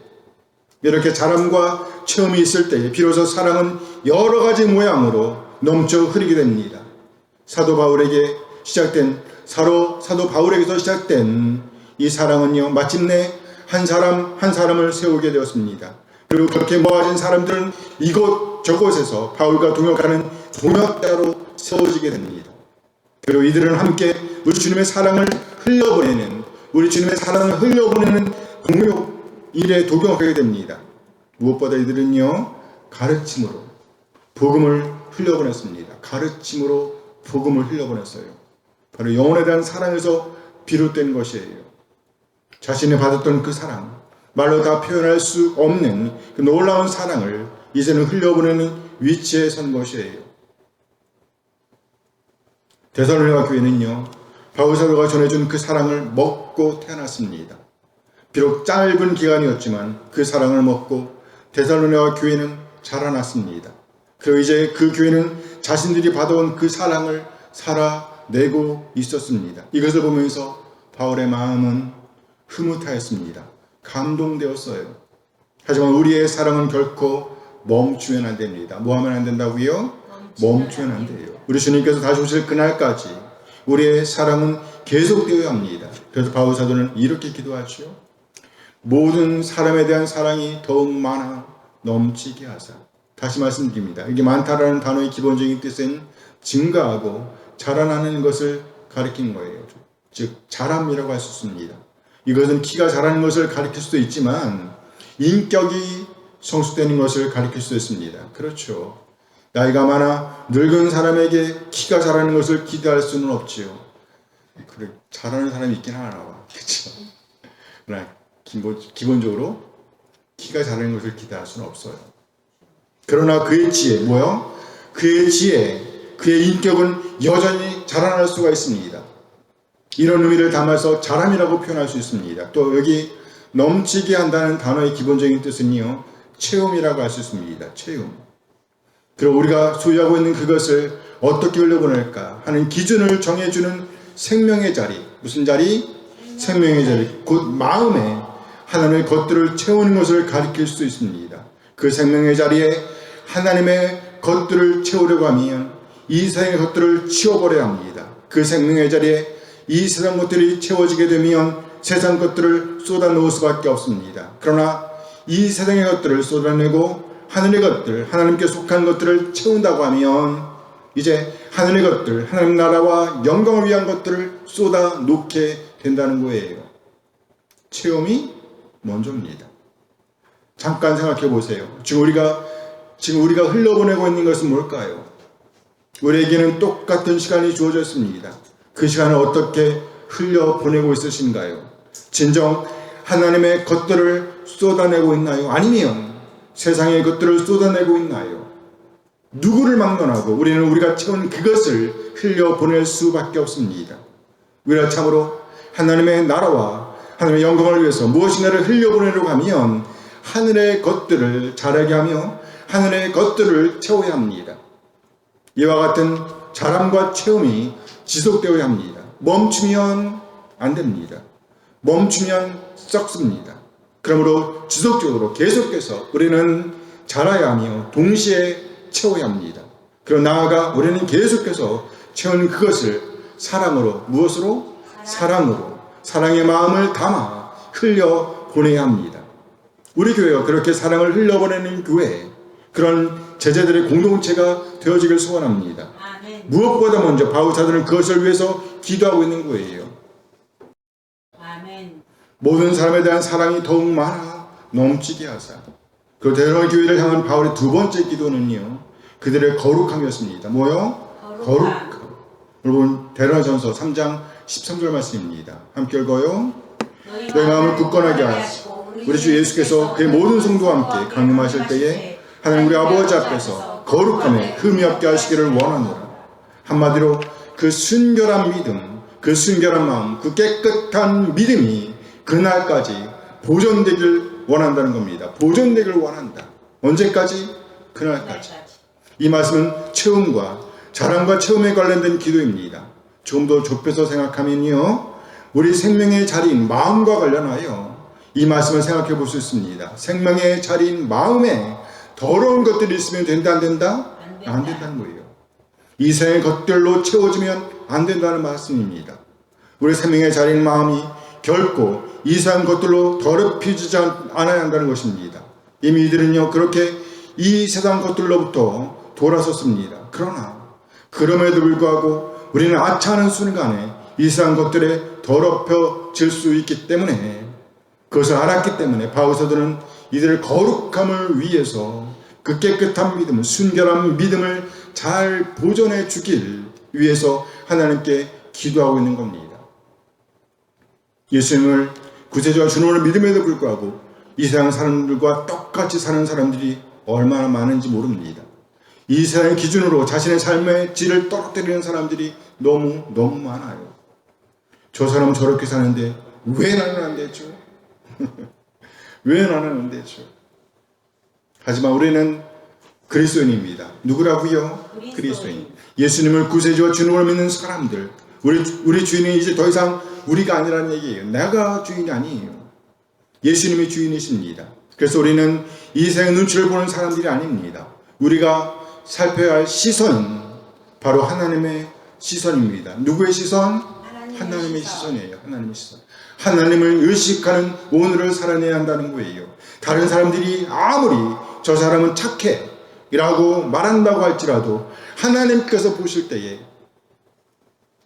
이렇게 자람과 체험이 있을 때 비로소 사랑은 여러 가지 모양으로 넘쳐 흐르게 됩니다. 사도 바울에게 시작된 사도 바울에게서 시작된 이 사랑은요, 마침내 한 사람 한 사람을 세우게 되었습니다. 그리고 그렇게 모아진 사람들은 이곳 저곳에서 바울과 동역하는 동역자로 세워지게 됩니다. 그리고 이들은 함께 우리 주님의 사랑을 흘려보내는, 우리 주님의 사랑을 흘려보내는 공역 일에 동역하게 됩니다. 무엇보다 이들은요, 가르침으로 복음을 흘려보냈습니다. 가르침으로 복음을 흘려보냈어요. 바로 영혼에 대한 사랑에서 비롯된 것이에요. 자신이 받았던 그 사랑, 말로 다 표현할 수 없는 그 놀라운 사랑을 이제는 흘려보내는 위치에 선 것이에요. 데살로니가 교회는요, 바울 사도가 전해준 그 사랑을 먹고 태어났습니다. 비록 짧은 기간이었지만 그 사랑을 먹고 데살로니가 교회는 자라났습니다. 그리고 이제 그 교회는 자신들이 받아온 그 사랑을 살아내고 있었습니다. 이것을 보면서 바울의 마음은 흐뭇하였습니다. 감동되었어요. 하지만 우리의 사랑은 결코 멈추면 안 됩니다. 뭐 하면 안 된다고요? 멈추면 안 돼요. 우리 주님께서 다시 오실 그날까지 우리의 사랑은 계속되어야 합니다. 그래서 바울 사도는 이렇게 기도하죠. 모든 사람에 대한 사랑이 더욱 많아 넘치게 하사. 다시 말씀드립니다. 이게 많다라는 단어의 기본적인 뜻은 증가하고 자라나는 것을 가리킨 거예요. 즉 자람이라고 할 수 있습니다. 이것은 키가 자라는 것을 가리킬 수도 있지만 인격이 성숙되는 것을 가리킬 수도 있습니다. 그렇죠. 나이가 많아 늙은 사람에게 키가 자라는 것을 기대할 수는 없지요. 그래, 자라는 사람이 있긴 하나 봐. 그렇죠. 그러나 기본적으로 키가 자라는 것을 기대할 수는 없어요. 그러나 그의 지혜, 뭐요? 그의 지혜, 그의 인격은 여전히 자라날 수가 있습니다. 이런 의미를 담아서 자람이라고 표현할 수 있습니다. 또 여기 넘치게 한다는 단어의 기본적인 뜻은요, 체험이라고 할 수 있습니다. 체험. 그리고 우리가 소유하고 있는 그것을 어떻게 흘려보낼까 하는 기준을 정해주는 생명의 자리. 무슨 자리? 생명의 자리. 곧 마음에 하나님의 것들을 채우는 것을 가리킬 수 있습니다. 그 생명의 자리에 하나님의 것들을 채우려고 하면 이 세상의 것들을 치워버려야 합니다. 그 생명의 자리에 이 세상 것들이 채워지게 되면 세상 것들을 쏟아놓을 수밖에 없습니다. 그러나 이 세상의 것들을 쏟아내고 하늘의 것들, 하나님께 속한 것들을 채운다고 하면 이제 하늘의 것들, 하나님 나라와 영광을 위한 것들을 쏟아놓게 된다는 거예요. 체험이 먼저입니다. 잠깐 생각해 보세요. 지금 우리가 흘려보내고 있는 것은 뭘까요? 우리에게는 똑같은 시간이 주어져 있습니다. 그 시간을 어떻게 흘려보내고 있으신가요? 진정 하나님의 것들을 쏟아내고 있나요? 아니면 세상의 것들을 쏟아내고 있나요? 누구를 막론하고 우리는 우리가 채운 그것을 흘려보낼 수밖에 없습니다. 우리가 참으로 하나님의 나라와 하나님의 영광을 위해서 무엇인가를 흘려보내려고 하면 하늘의 것들을 자라게 하며 하늘의 것들을 채워야 합니다. 이와 같은 자람과 체험이 지속되어야 합니다. 멈추면 안 됩니다. 멈추면 썩습니다. 그러므로 지속적으로 계속해서 우리는 자라야 하며 동시에 채워야 합니다. 그리고 나아가 우리는 계속해서 채운 그것을 사랑으로, 무엇으로? 사랑으로, 사랑의 마음을 담아 흘려보내야 합니다. 우리 교회가 그렇게 사랑을 흘려보내는 교회, 그런 제자들의 공동체가 되어지길 소원합니다. 아멘. 무엇보다 먼저 바울 사도는 그것을 위해서 기도하고 있는 거예요. 아멘. 모든 사람에 대한 사랑이 더욱 많아 넘치게 하사. 그 데살로니가 교회를 향한 바울의 두 번째 기도는요, 그들의 거룩함이었습니다. 뭐요? 거룩함. 여러분, 데살로니가전서 3장 13절 말씀입니다. 함께 읽어요. 너희 마음을 굳건하게 하시고 우리 주 예수께서 그의 모든 성도와 함께 강림하실 때에 하나님 우리 아버지 앞에서 거룩함에 흠이 없게 하시기를 원하노라. 한마디로 그 순결한 믿음, 그 순결한 마음, 그 깨끗한 믿음이 그날까지 보존되길 원한다는 겁니다. 보존되길 원한다. 언제까지? 그날까지. 이 말씀은 체험과 자랑과 체험에 관련된 기도입니다. 조금 더 좁혀서 생각하면요, 우리 생명의 자리인 마음과 관련하여 이 말씀을 생각해 볼 수 있습니다. 생명의 자리인 마음에 더러운 것들이 있으면 된다, 안 된다? 안 된다는 거예요. 이 세상의 것들로 채워지면 안 된다는 말씀입니다. 우리 생명의 자리인 마음이 결코 이상한 것들로 더럽혀지지 않아야 한다는 것입니다. 이미 이들은요 그렇게 이 세상 것들로부터 돌아섰습니다. 그럼에도 불구하고 우리는 아차하는 순간에 이상한 것들에 더럽혀질 수 있기 때문에, 그것을 알았기 때문에 바울 사도는 이들의 거룩함을 위해서 그 깨끗한 믿음을, 순결한 믿음을 잘 보존해 주길 위해서 하나님께 기도하고 있는 겁니다. 예수님을 구세주와 주님으로 믿음에도 불구하고 이 세상 사람들과 똑같이 사는 사람들이 얼마나 많은지 모릅니다. 이 세상의 기준으로 자신의 삶의 질을 떨어뜨리는 사람들이 너무 많아요. 저 사람은 저렇게 사는데 왜 나는 안 되죠? 왜 나는 안 되죠? 하지만 우리는 그리스도인입니다. 누구라고요? 그리스도인. 예수님을 구세주와 주님으로 믿는 사람들, 우리 주인은 이제 더 이상 우리가 아니라는 얘기예요. 내가 주인이 아니에요. 예수님이 주인이십니다. 그래서 우리는 이 세상의 눈치를 보는 사람들이 아닙니다. 우리가 살펴야 할 시선은 바로 하나님의 시선입니다. 누구의 시선? 하나님의 시선이에요. 하나님의 시선. 하나님을 의식하는 오늘을 살아내야 한다는 거예요. 다른 사람들이 아무리 저 사람은 착해 이라고 말한다고 할지라도 하나님께서 보실 때에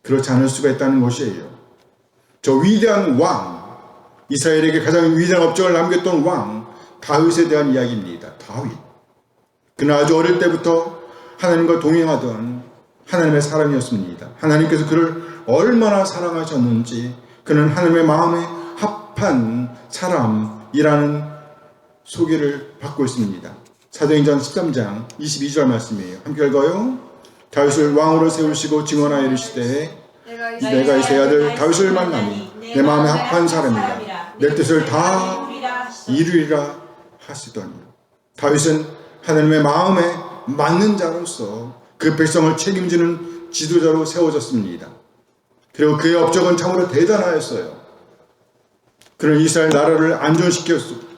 그렇지 않을 수가 있다는 것이에요. 저 위대한 왕, 이스라엘에게 가장 위대한 업적을 남겼던 왕 다윗에 대한 이야기입니다. 다윗. 그는 아주 어릴 때부터 하나님과 동행하던 하나님의 사람이었습니다. 하나님께서 그를 얼마나 사랑하셨는지, 그는 하나님의 마음에 합한 사람이라는 소개를 받고 있습니다. 사도행전 13장 22절 말씀이에요. 함께 읽어요. 다윗을 왕으로 세우시고 증언하여 이르시되 내가 이세 아들 다윗을 만나니 내 마음에 합한 사람이라 내 뜻을 다 이루리라 하시더니, 다윗은 하나님의 마음에 맞는 자로서 그 백성을 책임지는 지도자로 세워졌습니다. 그리고 그의 업적은 참으로 대단하였어요. 그는 이스라엘 나라를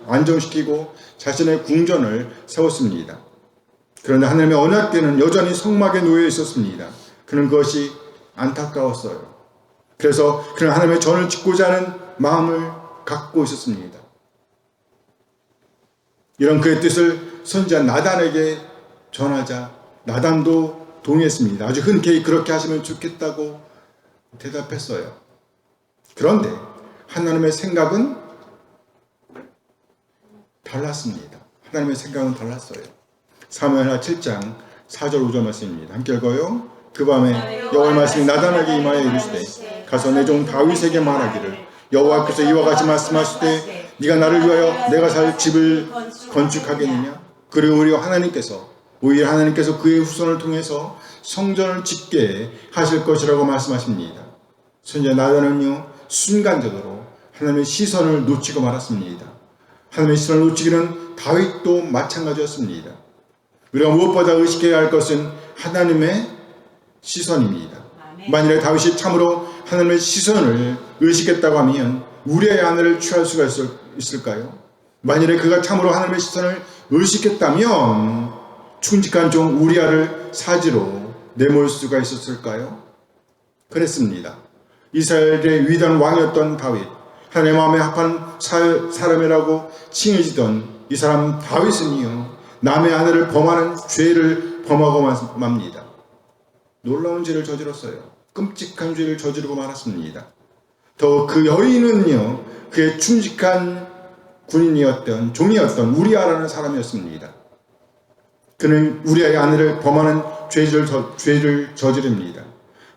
안정시키고 자신의 궁전을 세웠습니다. 그런데 하나님의 언약궤는 여전히 성막에 놓여 있었습니다. 그는 그것이 안타까웠어요. 그래서 그는 하나님의 전을 짓고자 하는 마음을 갖고 있었습니다. 이런 그의 뜻을 선지자 나단에게 전하자 나단도 동의했습니다. 아주 흔쾌히 그렇게 하시면 좋겠다고 대답했어요. 그런데 하나님의 생각은 달랐습니다. 하나님의 생각은 달랐어요. 사무엘하 7장 4절 5절 말씀입니다. 함께 읽어요. 그 밤에 여호와의 말씀이 나단에게 임하여 이르시되 가서 내 종 다윗에게 말하기를 여호와께서 이와 같이 말씀하시되 네가 나를 위하여 내가 살 집을 건축하겠느냐? 그리고 오히려 하나님께서 그의 후손을 통해서 성전을 짓게 하실 것이라고 말씀하십니다. 선지자 나단은요 순간적으로 하나님의 시선을 놓치고 말았습니다. 하나님의 시선을 놓치기는 다윗도 마찬가지였습니다. 우리가 무엇보다 의식해야 할 것은 하나님의 시선입니다. 만일에 다윗이 참으로 하나님의 시선을 의식했다고 하면 우리의 아내를 취할 수가 있을까요? 만일에 그가 참으로 하나님의 시선을 의식했다면 충직한 종 우리아를 사지로 내몰 수가 있었을까요? 그랬습니다. 이스라엘의 위대한 왕이었던 다윗, 하나님의 마음에 합한 사람이라고 칭해지던 이 사람 다윗은요 남의 아내를 범하는 죄를 범하고 맙니다. 놀라운 죄를 저질렀어요. 끔찍한 죄를 저지르고 말았습니다. 더 그 여인은요 그의 충직한 군인이었던 종이었던 우리아라는 사람이었습니다. 그는 우리아의 아내를 범하는 죄를 저지릅니다.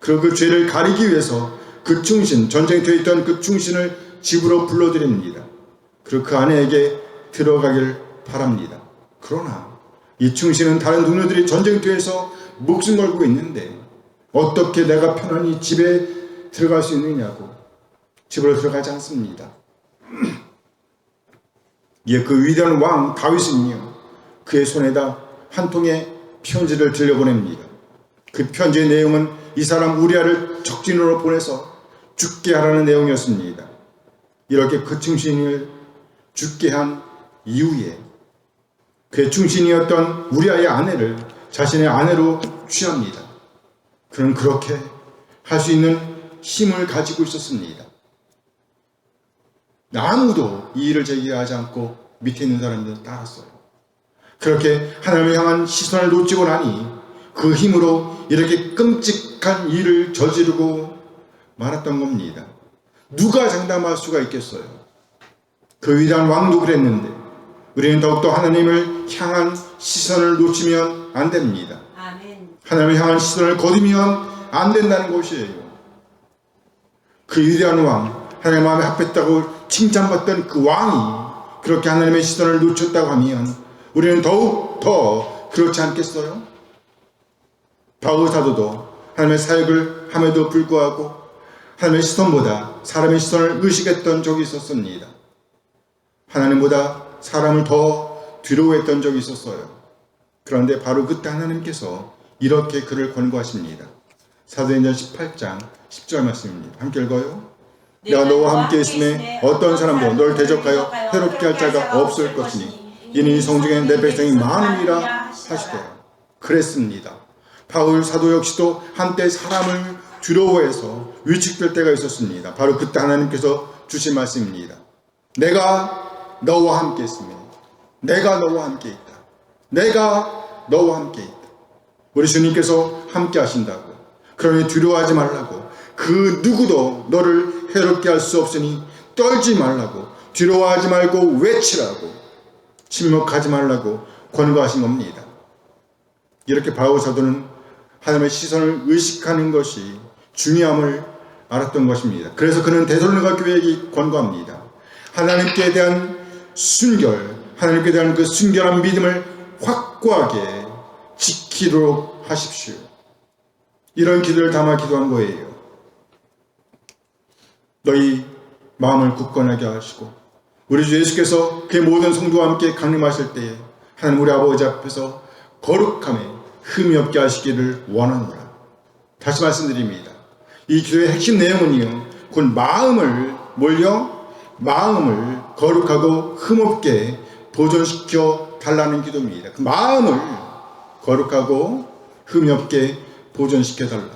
그리고 그 죄를 가리기 위해서 그 충신, 전쟁터에 있던 그 충신을 집으로 불러들입니다. 그리고 그 아내에게 들어가길 바랍니다. 그러나 이 충신은 다른 동료들이 전쟁터에서 목숨 걸고 있는데 어떻게 내가 편안히 집에 들어갈 수 있느냐고 집으로 들어가지 않습니다. 예, 그 위대한 왕 다윗은요 그의 손에다 한 통의 편지를 들려보냅니다. 그 편지의 내용은 이 사람 우리아를 적진으로 보내서 죽게 하라는 내용이었습니다. 이렇게 그 충신을 죽게 한 이후에 그의 충신이었던 우리아의 아내를 자신의 아내로 취합니다. 그는 그렇게 할 수 있는 힘을 가지고 있었습니다. 아무도 이 일을 제기하지 않고 밑에 있는 사람들은 따랐어요. 그렇게 하나님을 향한 시선을 놓치고 나니 그 힘으로 이렇게 끔찍한 일을 저지르고 말았던 겁니다. 누가 장담할 수가 있겠어요? 그 위대한 왕도 그랬는데 우리는 더욱더 하나님을 향한 시선을 놓치면 안 됩니다. 아멘. 하나님을 향한 시선을 거두면 안 된다는 것이에요. 그 위대한 왕, 하나님의 마음에 합했다고 칭찬받던 그 왕이 그렇게 하나님의 시선을 놓쳤다고 하면 우리는 더욱 더 그렇지 않겠어요? 바울 사도도 하나님의 사역을 함에도 불구하고 하나님의 시선보다 사람의 시선을 의식했던 적이 있었습니다. 하나님보다 사람을 더 두려워했던 적이 있었어요. 그런데 바로 그때 하나님께서 이렇게 그를 권고하십니다. 사도행전 18장 10절 말씀입니다. 함께 읽어요. 내가 너와 함께 있음에 어떤 사람도 널 대적하여 해롭게 할 자가 없을 것이니 이는 이 성중에 내 백성이 많음이라 하시더라. 그랬습니다. 바울 사도 역시도 한때 사람을 두려워해서 위축될 때가 있었습니다. 바로 그때 하나님께서 주신 말씀입니다. 내가 너와 함께 있으며 내가 너와 함께 있다. 내가 너와 함께 있다. 우리 주님께서 함께 하신다고. 그러니 두려워하지 말라고. 그 누구도 너를 해롭게 할 수 없으니 떨지 말라고. 두려워하지 말고 외치라고. 침묵하지 말라고 권고하신 겁니다. 이렇게 바울 사도는 하나님의 시선을 의식하는 것이 중요함을 알았던 것입니다. 그래서 그는 데살로니가 교회에게 권고합니다. 하나님께 대한 순결, 하나님께 대한 그 순결한 믿음을 확고하게 지키도록 하십시오. 이런 기도를 담아 기도한 거예요. 너희 마음을 굳건하게 하시고 우리 주 예수께서 그의 모든 성도와 함께 강림하실 때에 하나님 우리 아버지 앞에서 거룩함에 흠이 없게 하시기를 원하노라. 다시 말씀드립니다. 이 기도의 핵심 내용은요, 곧 마음을 거룩하고 흠없게 보존시켜 달라는 기도입니다. 그 마음을 거룩하고 흠이 없게 보존시켜 달라.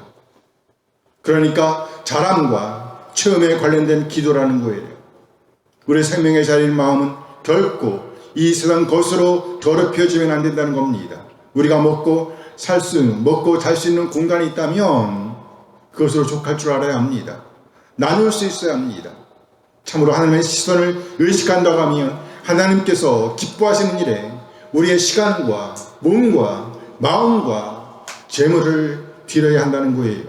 그러니까 자랑과 체험에 관련된 기도라는 거예요. 우리 생명의 자리인 마음은 결코 이 세상 것으로 더럽혀지면 안 된다는 겁니다. 우리가 먹고 잘 수 있는 공간이 있다면 그것으로 족할 줄 알아야 합니다. 나눌 수 있어야 합니다. 참으로 하나님의 시선을 의식한다고 하면 하나님께서 기뻐하시는 일에 우리의 시간과 몸과 마음과 재물을 드려야 한다는 거예요.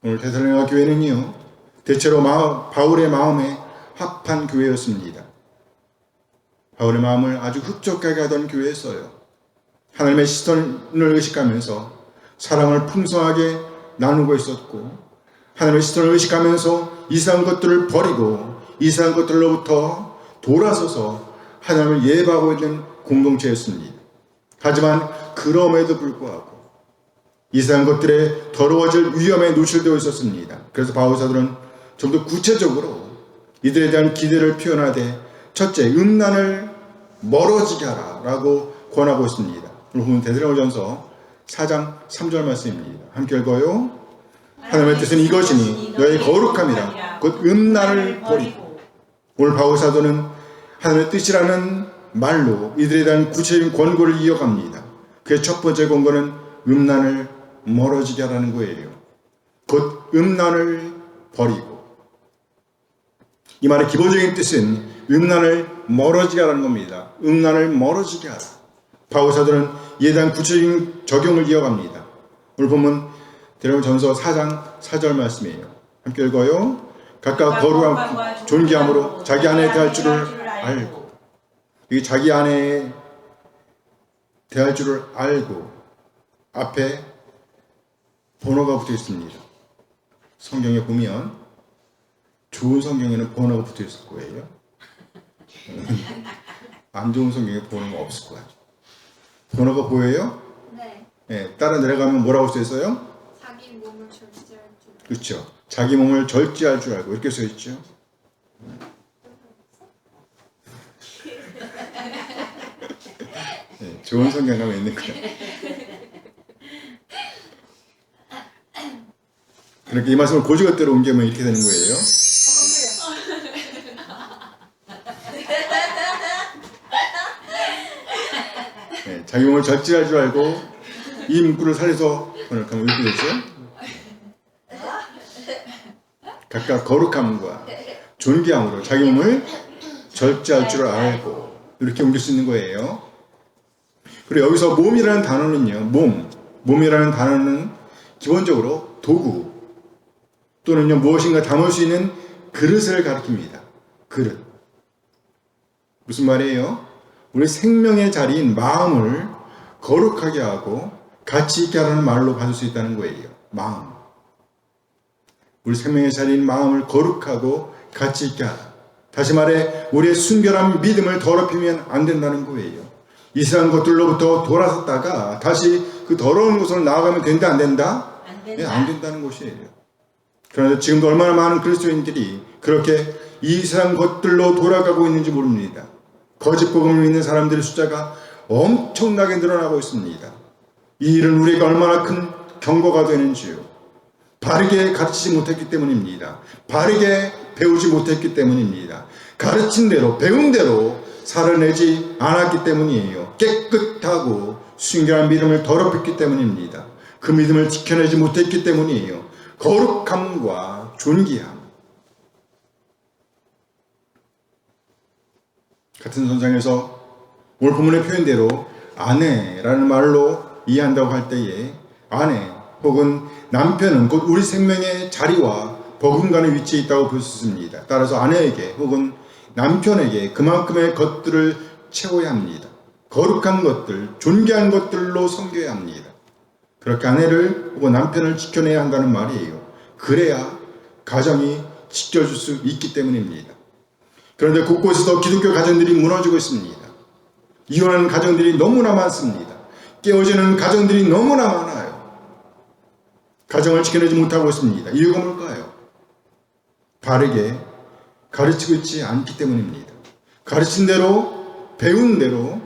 오늘 데살로니가 교회는요, 대체로 바울의 마음에 합한 교회였습니다. 바울의 마음을 아주 흡족하게 하던 교회였어요. 하나님의 시선을 의식하면서 사랑을 풍성하게 나누고 있었고, 하나님의 시선을 의식하면서 이상한 것들을 버리고 이상한 것들로부터 돌아서서 하나님을 예배하고 있는 공동체였습니다. 하지만 그럼에도 불구하고 이상한 것들에 더러워질 위험에 노출되어 있었습니다. 그래서 바울 사도는 좀 더 구체적으로 이들에 대한 기대를 표현하되 첫째, 음란을 멀어지게 하라 라고 권하고 있습니다. 오늘 보면 데살로니가전서 4장 3절 말씀입니다. 함께 읽어요. 하나님의 뜻은 이것이니 너의 거룩함이라 곧 음란을 버리고. 오늘 바울 사도는 하나님의 뜻이라는 말로 이들에 대한 구체적인 권고를 이어갑니다. 그의 첫 번째 권고는 음란을 멀어지게 하라는 거예요. 곧 음란을 버리고. 이 말의 기본적인 뜻은 음란을 멀어지게 하라는 겁니다. 음란을 멀어지게 하라. 바울 사도는 이에 대한 구체적인 적용을 이어갑니다. 오늘 보면 데살로니가전서 4장 4절 말씀이에요. 함께 읽어요. 각각 거룩하고 존귀함으로 자기 아내에 대할 줄을 알고. 이 자기 아내에 대할 줄을 알고 앞에 번호가 붙어 있습니다. 성경에 보면 좋은 성경에는 번호가 붙어 있을 거예요. 안 좋은 성경에 번호가 없을 거예요. 번호가 보여요? 네. 네. 따라 내려가면 뭐라고 써 있어요? 자기 몸을 절제할 줄. 그렇죠. 자기 몸을 절제할 줄 알고 이렇게 써 있죠. 네, 좋은 성경 가면 있는 거예요. 그렇게 이 말씀을 고지것대로 옮기면 이렇게 되는 거예요. 네, 자기 몸을 절제할 줄 알고 이 문구를 살려서 번역하면 이렇게 되죠. 각각 거룩함과 존귀함으로 자기 몸을 절제할 줄 알고 이렇게 옮길 수 있는 거예요. 그리고 여기서 몸이라는 단어는요. 몸이라는 단어는 기본적으로 도구 또는요 무엇인가 담을 수 있는 그릇을 가리킵니다. 그릇. 무슨 말이에요? 우리 생명의 자리인 마음을 거룩하게 하고 가치 있게 하라는 말로 받을 수 있다는 거예요. 마음. 우리 생명의 자리인 마음을 거룩하고 가치 있게 하라. 다시 말해 우리의 순결한 믿음을 더럽히면 안 된다는 거예요. 이상한 것들로부터 돌아섰다가 다시 그 더러운 곳으로 나아가면 된다 안 된다? 안 된다. 네, 안 된다는 것이에요. 그런데 지금도 얼마나 많은 그리스도인들이 그렇게 이상한 것들로 돌아가고 있는지 모릅니다. 거짓 복음을 믿는 사람들의 숫자가 엄청나게 늘어나고 있습니다. 이 일은 우리가 얼마나 큰 경고가 되는지요. 바르게 가르치지 못했기 때문입니다. 바르게 배우지 못했기 때문입니다. 가르친 대로 배운 대로 살아내지 않았기 때문이에요. 깨끗하고 순결한 믿음을 더럽혔기 때문입니다. 그 믿음을 지켜내지 못했기 때문이에요. 거룩함과 존귀함. 같은 선상에서 오늘 본문의 표현대로 아내라는 말로 이해한다고 할 때에 아내 혹은 남편은 곧 우리 생명의 자리와 버금가는 위치에 있다고 볼 수 있습니다. 따라서 아내에게 혹은 남편에게 그만큼의 것들을 채워야 합니다. 거룩한 것들, 존귀한 것들로 섬겨야 합니다. 그렇게 아내를 혹은 남편을 지켜내야 한다는 말이에요. 그래야 가정이 지켜줄 수 있기 때문입니다. 그런데 곳곳에서 기독교 가정들이 무너지고 있습니다. 이혼하는 가정들이 너무나 많습니다. 깨어지는 가정들이 너무나 많아요. 가정을 지켜내지 못하고 있습니다. 이유가 뭘까요? 바르게 가르치고 있지 않기 때문입니다. 가르친 대로, 배운 대로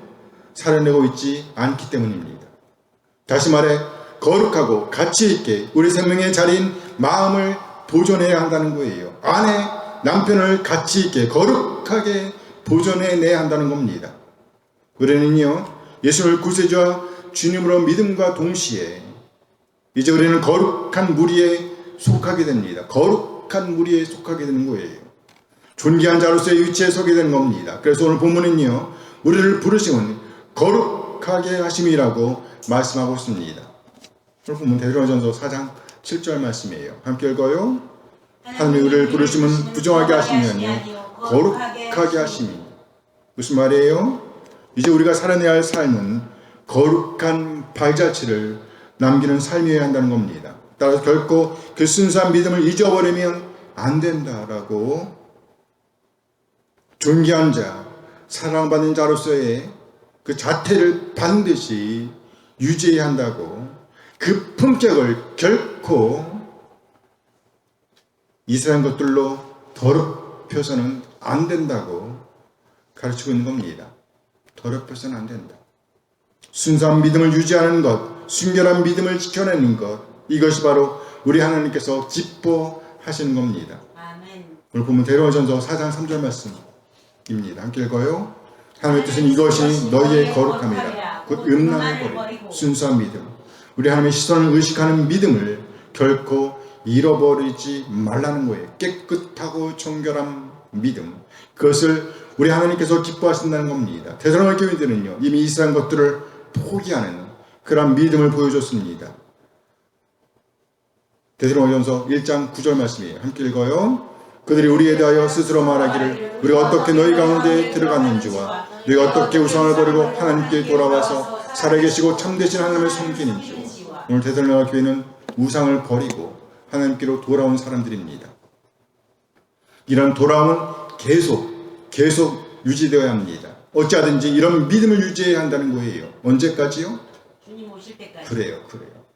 살아내고 있지 않기 때문입니다. 다시 말해 거룩하고 가치 있게 우리 생명의 자리인 마음을 보존해야 한다는 거예요. 아내, 남편을 가치 있게 거룩하게 보존해내야 한다는 겁니다. 우리는요 예수를 구세주와 주님으로 믿음과 동시에 이제 우리는 거룩한 무리에 속하게 됩니다. 거룩한 무리에 속하게 되는 거예요. 존귀한 자로서의 위치에 서게 되는 겁니다. 그래서 오늘 본문은요 우리를 부르심은 거룩하게 하심이라고 말씀하고 있습니다. 오늘 본문 데살로니가전서 4장 7절 말씀이에요. 함께 읽어요. 하나님이 우리를 부르심은 부정하게 하심이 아니요 거룩하게 하심이. 무슨 말이에요? 이제 우리가 살아내야 할 삶은 거룩한 발자취를 남기는 삶이어야 한다는 겁니다. 따라서 결코 그 순수한 믿음을 잊어버리면 안 된다라고 존귀한 자, 사랑받는 자로서의 그 자태를 반드시 유지해야 한다고 그 품격을 결코 이상한 것들로 더럽혀서는 안 된다고 가르치고 있는 겁니다. 더럽혀서는 안 된다. 순수한 믿음을 유지하는 것, 순결한 믿음을 지켜내는 것, 이것이 바로 우리 하나님께서 기뻐하시는 겁니다. 아멘. 오늘 보면 데살로니가전서 4장 3절 말씀입니다. 함께 읽어요. 하나님의 뜻은 이것이 너희의 거룩함이라. 곧 음란을 버리고 순수한 믿음. 우리 하나님의 시선을 의식하는 믿음을 결코 잃어버리지 말라는 거예요. 깨끗하고 정결한 믿음. 그것을 우리 하나님께서 기뻐하신다는 겁니다. 데살로니가 교인들은요 이미 이상한 것들을 포기하는 그런 믿음을 보여줬습니다. 데살로니가전서 1장 9절 말씀이에요. 함께 읽어요. 그들이 우리에 대하여 스스로 말하기를 우리가 어떻게 너희 가운데 들어갔는지와 우리가 어떻게 우상을 버리고 하나님께 돌아와서 살아계시고 참되신 하나님을 섬기는지와. 오늘 데살로니가 교회는 우상을 버리고 하나님께로 돌아온 사람들입니다. 이런 돌아옴은 계속 유지되어야 합니다. 어찌하든지 이런 믿음을 유지해야 한다는 거예요. 언제까지요? 주님 오실 때까지. 그래요.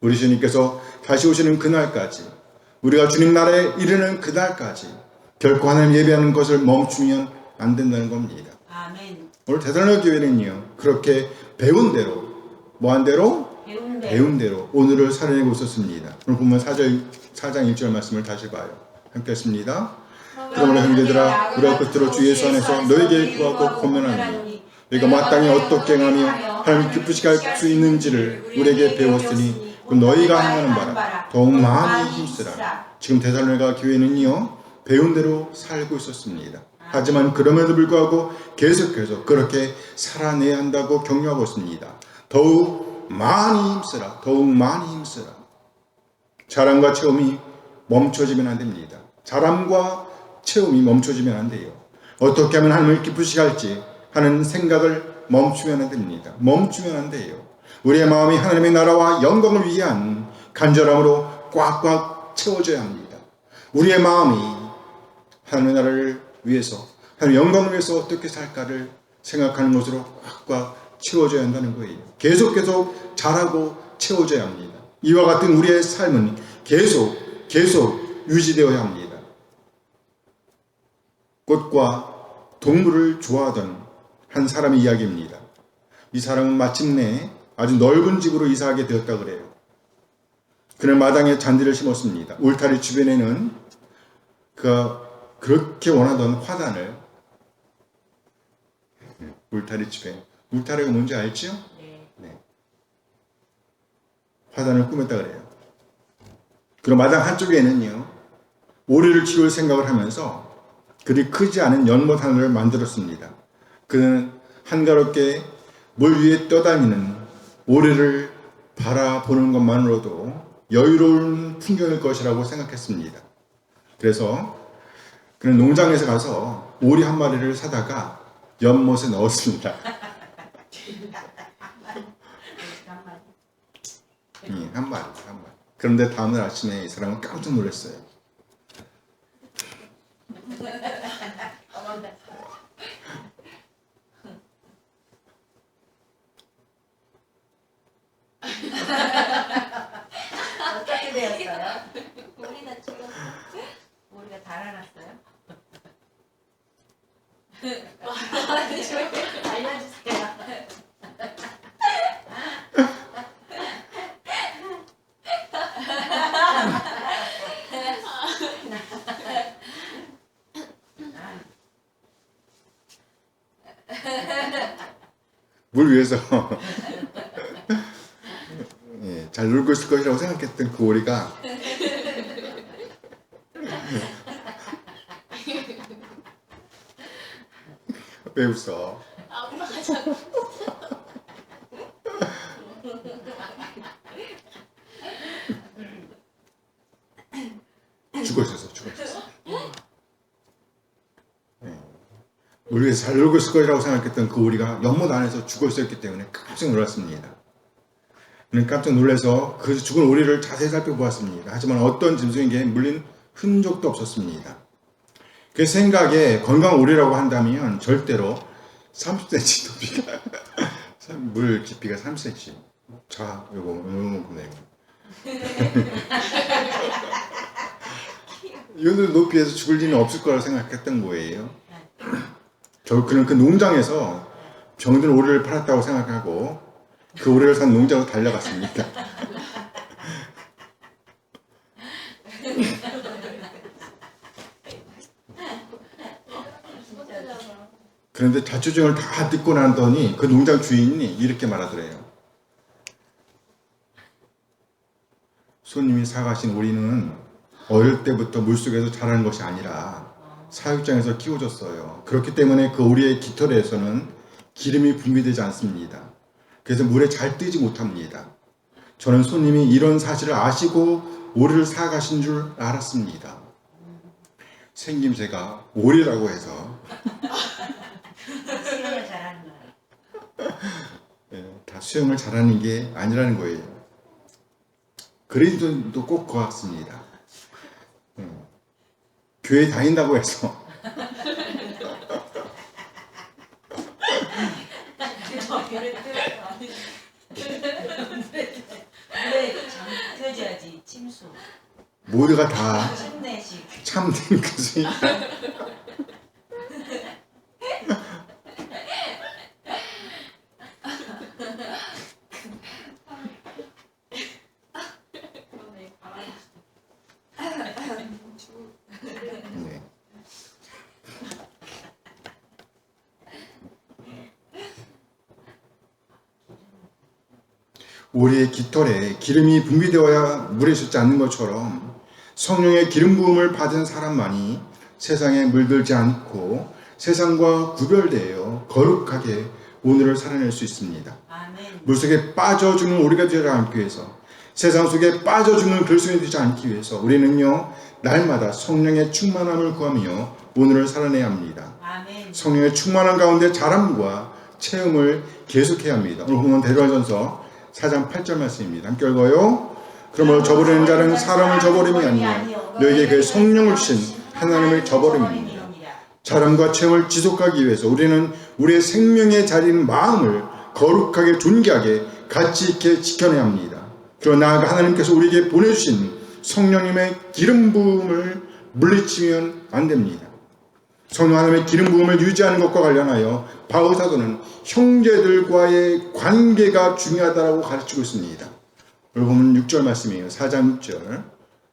우리 주님께서 다시 오시는 그날까지, 우리가 주님 나라에 이르는 그날까지 결코 하나님 예배하는 것을 멈추면 안 된다는 겁니다. 아멘. 오늘 데살로니가 교회는요 그렇게 배운 대로, 뭐한 대로? 배운 대로 오늘을 살아내고 있었습니다. 오늘 보면 4장 1절 말씀을 다시 봐요. 함께 했습니다. 그러므로 형제들아 우리가 끝으로 주 예수 안에서 너에게 구하고 권면하노니 너희가 마땅히 어떻게 행하며 하나님 기쁘시게 할 수 있는지를 우리에게 배웠으니 그 너희가 행하는 바라 더욱 많이 힘쓰라. 지금 데살로니가 교회는요 배운 대로 살고 있었습니다. 하지만 그럼에도 불구하고 계속해서 그렇게 살아내야 한다고 격려하고 있습니다. 더욱 많이 힘쓰라. 더욱 많이 힘쓰라. 자랑과 체험이 멈춰지면 안 됩니다. 자랑과 체험이 멈춰지면 안 돼요. 어떻게 하면 하나님을 기쁘시게 할지 하는 생각을 멈추면 안 됩니다. 멈추면 안 돼요. 우리의 마음이 하나님의 나라와 영광을 위한 간절함으로 꽉꽉 채워져야 합니다. 우리의 마음이 하나님의 나라를 위해서 하나님의 영광을 위해서 어떻게 살까를 생각하는 것으로 꽉꽉 채워져야 한다는 거예요. 계속 자라고 채워져야 합니다. 이와 같은 우리의 삶은 계속 유지되어야 합니다. 꽃과 동물을 좋아하던 한 사람의 이야기입니다. 이 사람은 마침내 아주 넓은 집으로 이사하게 되었다 그래요. 그는 마당에 잔디를 심었습니다. 울타리 주변에는 그가 그렇게 원하던 화단을 울타리 주변 울타리가 뭔지 알죠? 네. 화단을 꾸몄다 그래요. 그리고 마당 한쪽에는요 오리를 키울 생각을 하면서 그리 크지 않은 연못 하나를 만들었습니다. 그는 한가롭게 물 위에 떠다니는 오리를 바라보는 것만으로도 여유로운 풍경일 것이라고 생각했습니다. 그래서 그는 농장에서 가서 오리 한 마리를 사다가 연못에 넣었습니다. 한 마리. 그런데 다음날 아침에 이 사람은 깜짝 놀랐어요. 어떻게 되었어요? 우리가 죽었어. 우리가 달아났어요? 알려주세요. 물 위에서 잘 놀고 있을 것이라고 생각했던 그 오리가 왜 웃어? 죽어 있었어. 물 위에서 잘 놀고 있을 것이라고 생각했던 그 오리가 연못 안에서 죽어 있었기 때문에 깜짝 놀랐습니다. 그는 깜짝 놀라서 그 죽은 오리를 자세히 살펴보았습니다. 하지만 어떤 짐승에게 물린 흔적도 없었습니다. 그 생각에 건강한 오리라고 한다면 절대로 30cm 높이가 물 깊이가 30cm. 자, 요거 보네요. 이 정도 높이에서 죽을 리는 없을 거라고 생각했던 거예요. 결국 그는 그 농장에서 병든 오리를 팔았다고 생각하고 그 오리를 산 농장으로 달려갔습니다. 그런데 자초지종을 다 듣고 나더니 그 농장 주인이 이렇게 말하더래요. 손님이 사가신 오리는 어릴 때부터 물속에서 자라는 것이 아니라 사육장에서 키워졌어요. 그렇기 때문에 그 오리의 깃털에서는 기름이 분비되지 않습니다. 그래서 물에 잘 뜨지 못합니다. 저는 손님이 이런 사실을 아시고 오리를 사가신 줄 알았습니다. 생김새가 오리라고 해서 수영을 잘하는 거예요. 다 수영을 잘하는 게 아니라는 거예요. 그레이도 꼭 그 같습니다. 교회 다닌다고 해서 물에 잠겨야지 침수. 모두가 다 침내식. 참된 것이 우리의 깃털에 기름이 분비되어야 물에 젖지 않는 것처럼 성령의 기름 부음을 받은 사람만이 세상에 물들지 않고 세상과 구별되어 거룩하게 오늘을 살아낼 수 있습니다. 아멘. 물속에 빠져 죽는 우리가 되지 않기 위해서, 세상 속에 빠져 죽는 그리스도인이 되지 않기 위해서 우리는요 날마다 성령의 충만함을 구하며 오늘을 살아내야 합니다. 아멘. 성령의 충만함 가운데 자람과 체험을 계속해야 합니다. 오늘 보면 데살로니가전서 4장 8절 말씀입니다. 함께 읽어요. 그러므로 저버리는 자는 사람을 저버림이 아니요 너에게 그 성령을 주신 하나님을 저버림입니다. 자람과 체험을 지속하기 위해서 우리는 우리의 생명의 자리인 마음을 거룩하게 존귀하게 가치 있게 지켜내야 합니다. 그러나 하나님께서 우리에게 보내주신 성령님의 기름 부음을 물리치면 안 됩니다. 성령 하나님의 기름 부음을 유지하는 것과 관련하여 바울 사도는 형제들과의 관계가 중요하다고 가르치고 있습니다. 여기 보면 6절 말씀이에요. 4장 6절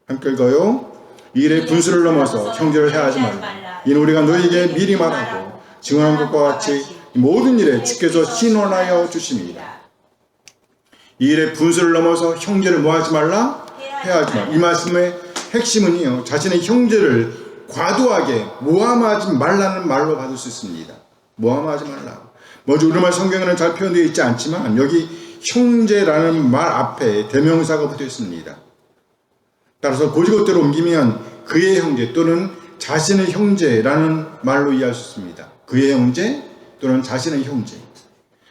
함께 읽어요. 이 일의 분수를 넘어서 형제를 해하지 말라. 이는 우리가 너희에게 미리 말하고 증언한 것과 같이 모든 일에 주께서 신원하여 주십니다. 이 일의 분수를 넘어서 형제를 뭐하지 말라? 해하지 말라. 이 말씀의 핵심은요, 자신의 형제를 과도하게 모함하지 말라는 말로 받을 수 있습니다. 모함하지 말라. 먼저 우리말 성경에는 잘 표현되어 있지 않지만 여기 형제라는 말 앞에 대명사가 붙어 있습니다. 따라서 고지것대로 옮기면 그의 형제 또는 자신의 형제라는 말로 이해할 수 있습니다. 그의 형제 또는 자신의 형제.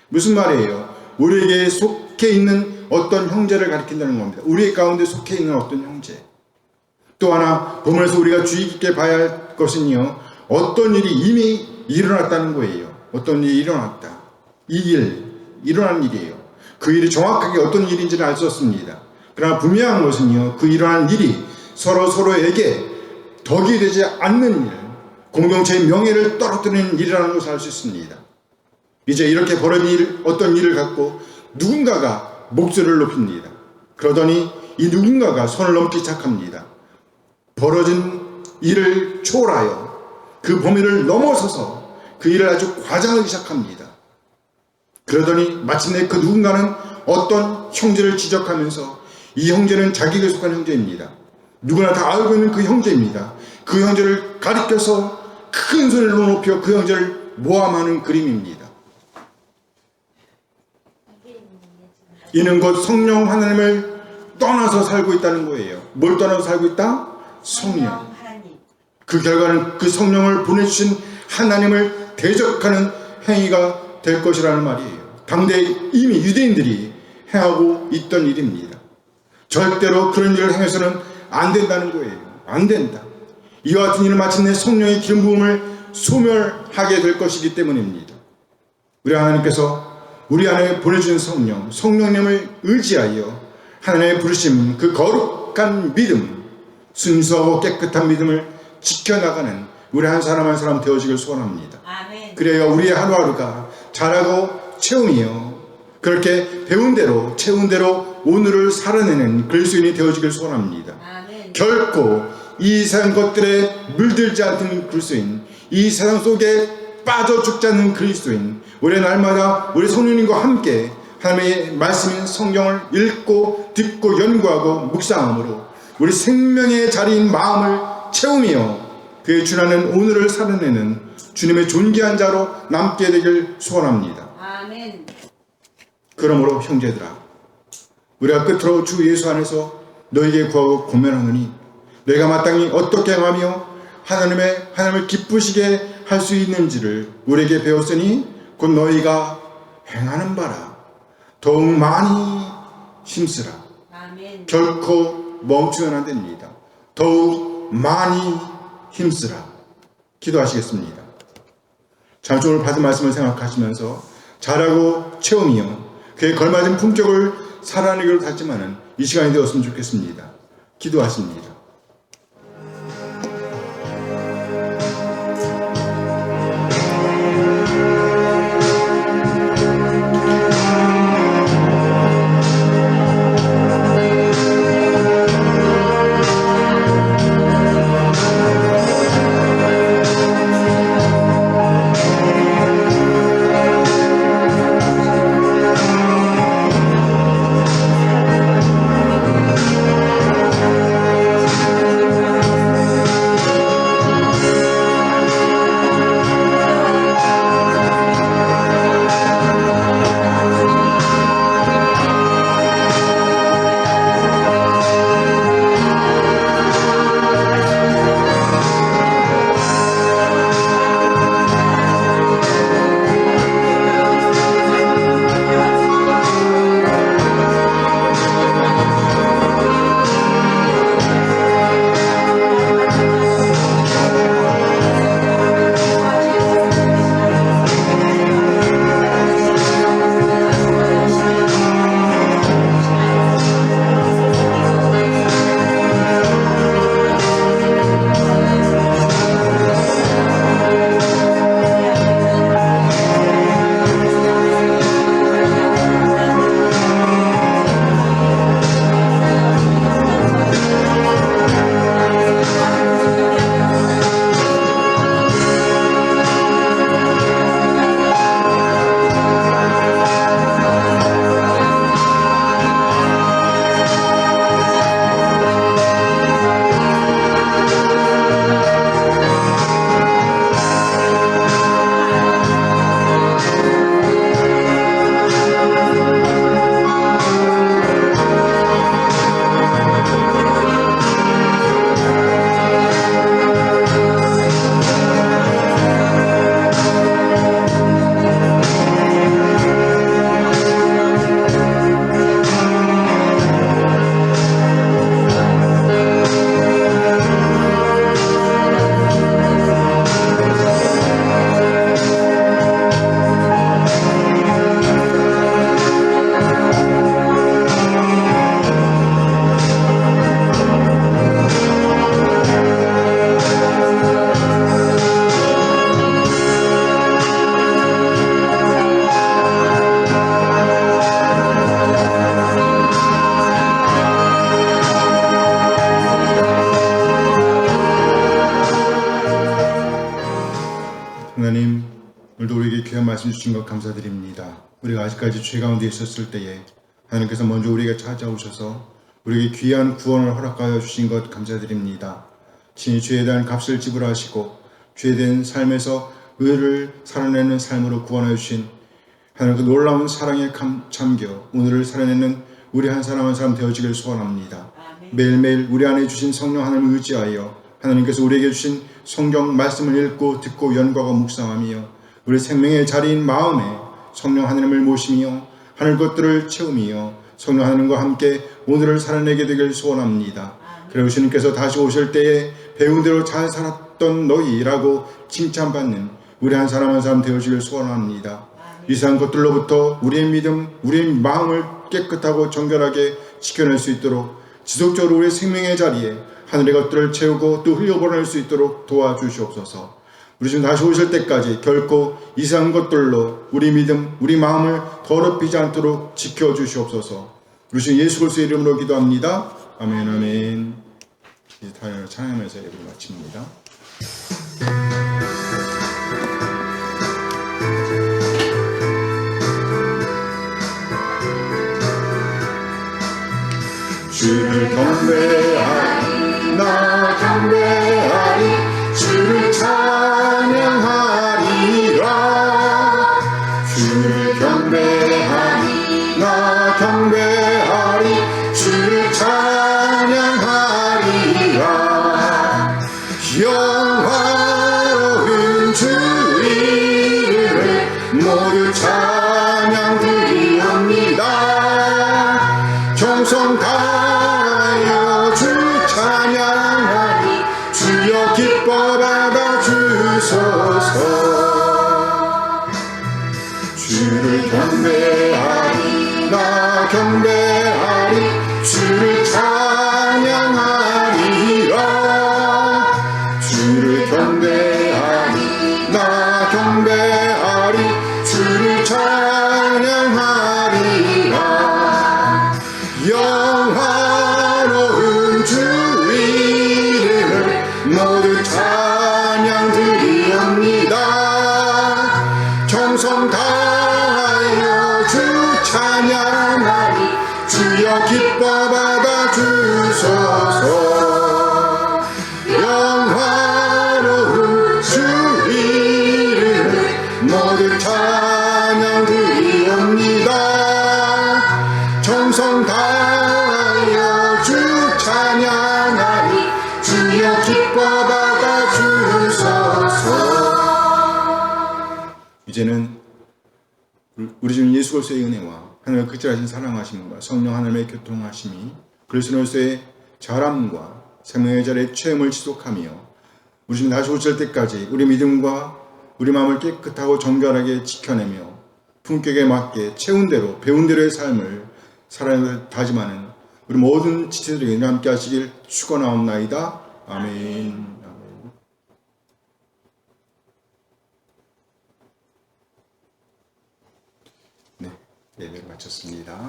무슨 말이에요? 우리에게 속해 있는 어떤 형제를 가리킨다는 겁니다. 우리 가운데 속해 있는 어떤 형제. 또 하나 본문에서 우리가 주의 깊게 봐야 할 것은요, 어떤 일이 이미 일어났다는 거예요. 어떤 일이 일어났다. 이 일, 일어난 일이에요. 그 일이 정확하게 어떤 일인지는 알 수 없습니다. 그러나 분명한 것은요, 그 일어난 일이 서로에게 덕이 되지 않는 일, 공동체의 명예를 떨어뜨리는 일이라는 것을 알 수 있습니다. 이제 이렇게 벌어진 어떤 일을 갖고 누군가가 목소리를 높입니다. 그러더니 이 누군가가 선을 넘기 시작합니다. 벌어진 일을 초월하여 그 범위를 넘어서서 그 일을 아주 과장하기 시작합니다. 그러더니 마침내 그 누군가는 어떤 형제를 지적하면서 이 형제는 자기에게 속한 형제입니다. 누구나 다 알고 있는 그 형제입니다. 그 형제를 가리켜서 큰 소리로 높여 그 형제를 모함하는 그림입니다. 이는 곧 성령 하나님을 떠나서 살고 있다는 거예요. 뭘 떠나서 살고 있다? 성령. 그 결과는 그 성령을 보내주신 하나님을 대적하는 행위가 될 것이라는 말이에요. 당대 이미 유대인들이 행하고 있던 일입니다. 절대로 그런 일을 행해서는 안 된다는 거예요. 안 된다. 이와 같은 일은 마침내 성령의 기름 부음을 소멸하게 될 것이기 때문입니다. 우리 하나님께서 우리 안에 보내주신 성령님을 의지하여 하나님의 부르심, 그 거룩한 믿음, 순수하고 깨끗한 믿음을 지켜나가는 우리 한 사람 한 사람 되어지길 소원합니다. 아멘. 그래야 우리의 하루하루가 잘하고 체험이요, 그렇게 배운 대로 채운 대로 오늘을 살아내는 그리스도인이 되어지길 소원합니다. 아멘. 결코 이 세상 것들에 물들지 않는 그리스도인, 이 세상 속에 빠져 죽지 않는 그리스도인, 우리 날마다 우리 성령님과 함께 하나님의 말씀인 성경을 읽고 듣고 연구하고 묵상함으로 우리 생명의 자리인 마음을 채우며 그의 주라는 오늘을 살아내는 주님의 존귀한 자로 남게 되길 소원합니다. 아멘. 그러므로 형제들아, 우리가 끝으로 주 예수 안에서 너에게 구하고 고면하노니 너희가 마땅히 어떻게 행하며 하나님을 기쁘시게 할 수 있는지를 우리에게 배웠으니 곧 너희가 행하는 바라 더욱 많이 힘쓰라. 아멘. 결코 멈추면 안 됩니다. 더욱 많이 힘쓰라. 기도하시겠습니다. 잠시 오늘 받은 말씀을 생각하시면서 잘하고 체험이요 그에 걸맞은 품격을 살아내기로 하지만은 이 시간이 되었으면 좋겠습니다. 기도하십니다. 주신 것 감사드립니다. 우리가 아직까지 죄 가운데 있었을 때에 하나님께서 먼저 우리에게 찾아오셔서 우리에게 귀한 구원을 허락하여 주신 것 감사드립니다. 친히 죄에 대한 값을 지불하시고 죄에 대한 삶에서 의를 살아내는 삶으로 구원하여 주신 하나님 그 놀라운 사랑에 참겨 오늘을 살아내는 우리 한 사람 한 사람 되어지길 소원합니다. 아멘. 매일매일 우리 안에 주신 성령 하나님을 의지하여 하나님께서 우리에게 주신 성경 말씀을 읽고 듣고 연구하고 묵상하며 우리 생명의 자리인 마음에 성령 하나님을 모시며 하늘 것들을 채우며 성령 하나님과 함께 오늘을 살아내게 되길 소원합니다. 그리고 주님께서 다시 오실 때에 배운 대로 잘 살았던 너희라고 칭찬받는 우리 한 사람 한 사람 되어지길 소원합니다. 이상한 것들로부터 우리의 믿음, 우리의 마음을 깨끗하고 정결하게 지켜낼 수 있도록 지속적으로 우리의 생명의 자리에 하늘의 것들을 채우고 또 흘려보낼 수 있도록 도와주시옵소서. 우리 지금 다시 오실 때까지 결코 이상한 것들로 우리 믿음, 우리 마음을 더럽히지 않도록 지켜주시옵소서. 우리 지금 예수 그리스도의 이름으로 기도합니다. 아멘 아멘. 이제 다음으로 찬양하면서 예배를 마칩니다. 주를 경배하리 나 경배하리 주를 찬양하리라 주를 경배하리 나 경배하리 주를 찬양하리라 영화로운 주 이름을 모두 찬양 드리옵니다. 정성 다하여 주 찬양하리 주여 기뻐 받아 주소서. 주를 경배하리 나 경배하리 주를 찬양하리라 주를 경배하리 나 경배하리 주를 찬양하리라 영화로운 주 이름을 모두 찬양 드리옵니다. 정성 다하여 주 찬양하리 주여 기뻐 받아 주소서. 영화로운 주 이름을 모두 찬양 드리옵니다. 정성 다하여 주 찬양하리 주여 기뻐 받아 주소서. 이제는 우리 주 예수 그리스도의 은혜와 하나님의 극진하신 사랑하심과 성령 하나님의 교통하심이 그리스도로서의 자람과 생명의 자리의 체험을 지속하며 우리 주 다시 오실 때까지 우리 믿음과 우리 마음을 깨끗하고 정결하게 지켜내며 품격에 맞게 채운 대로 배운 대로의 삶을 살아야 다짐하는 우리 모든 지체들에게 함께 하시길 축원하옵나이다. 아멘. 네, 예배를 마쳤습니다.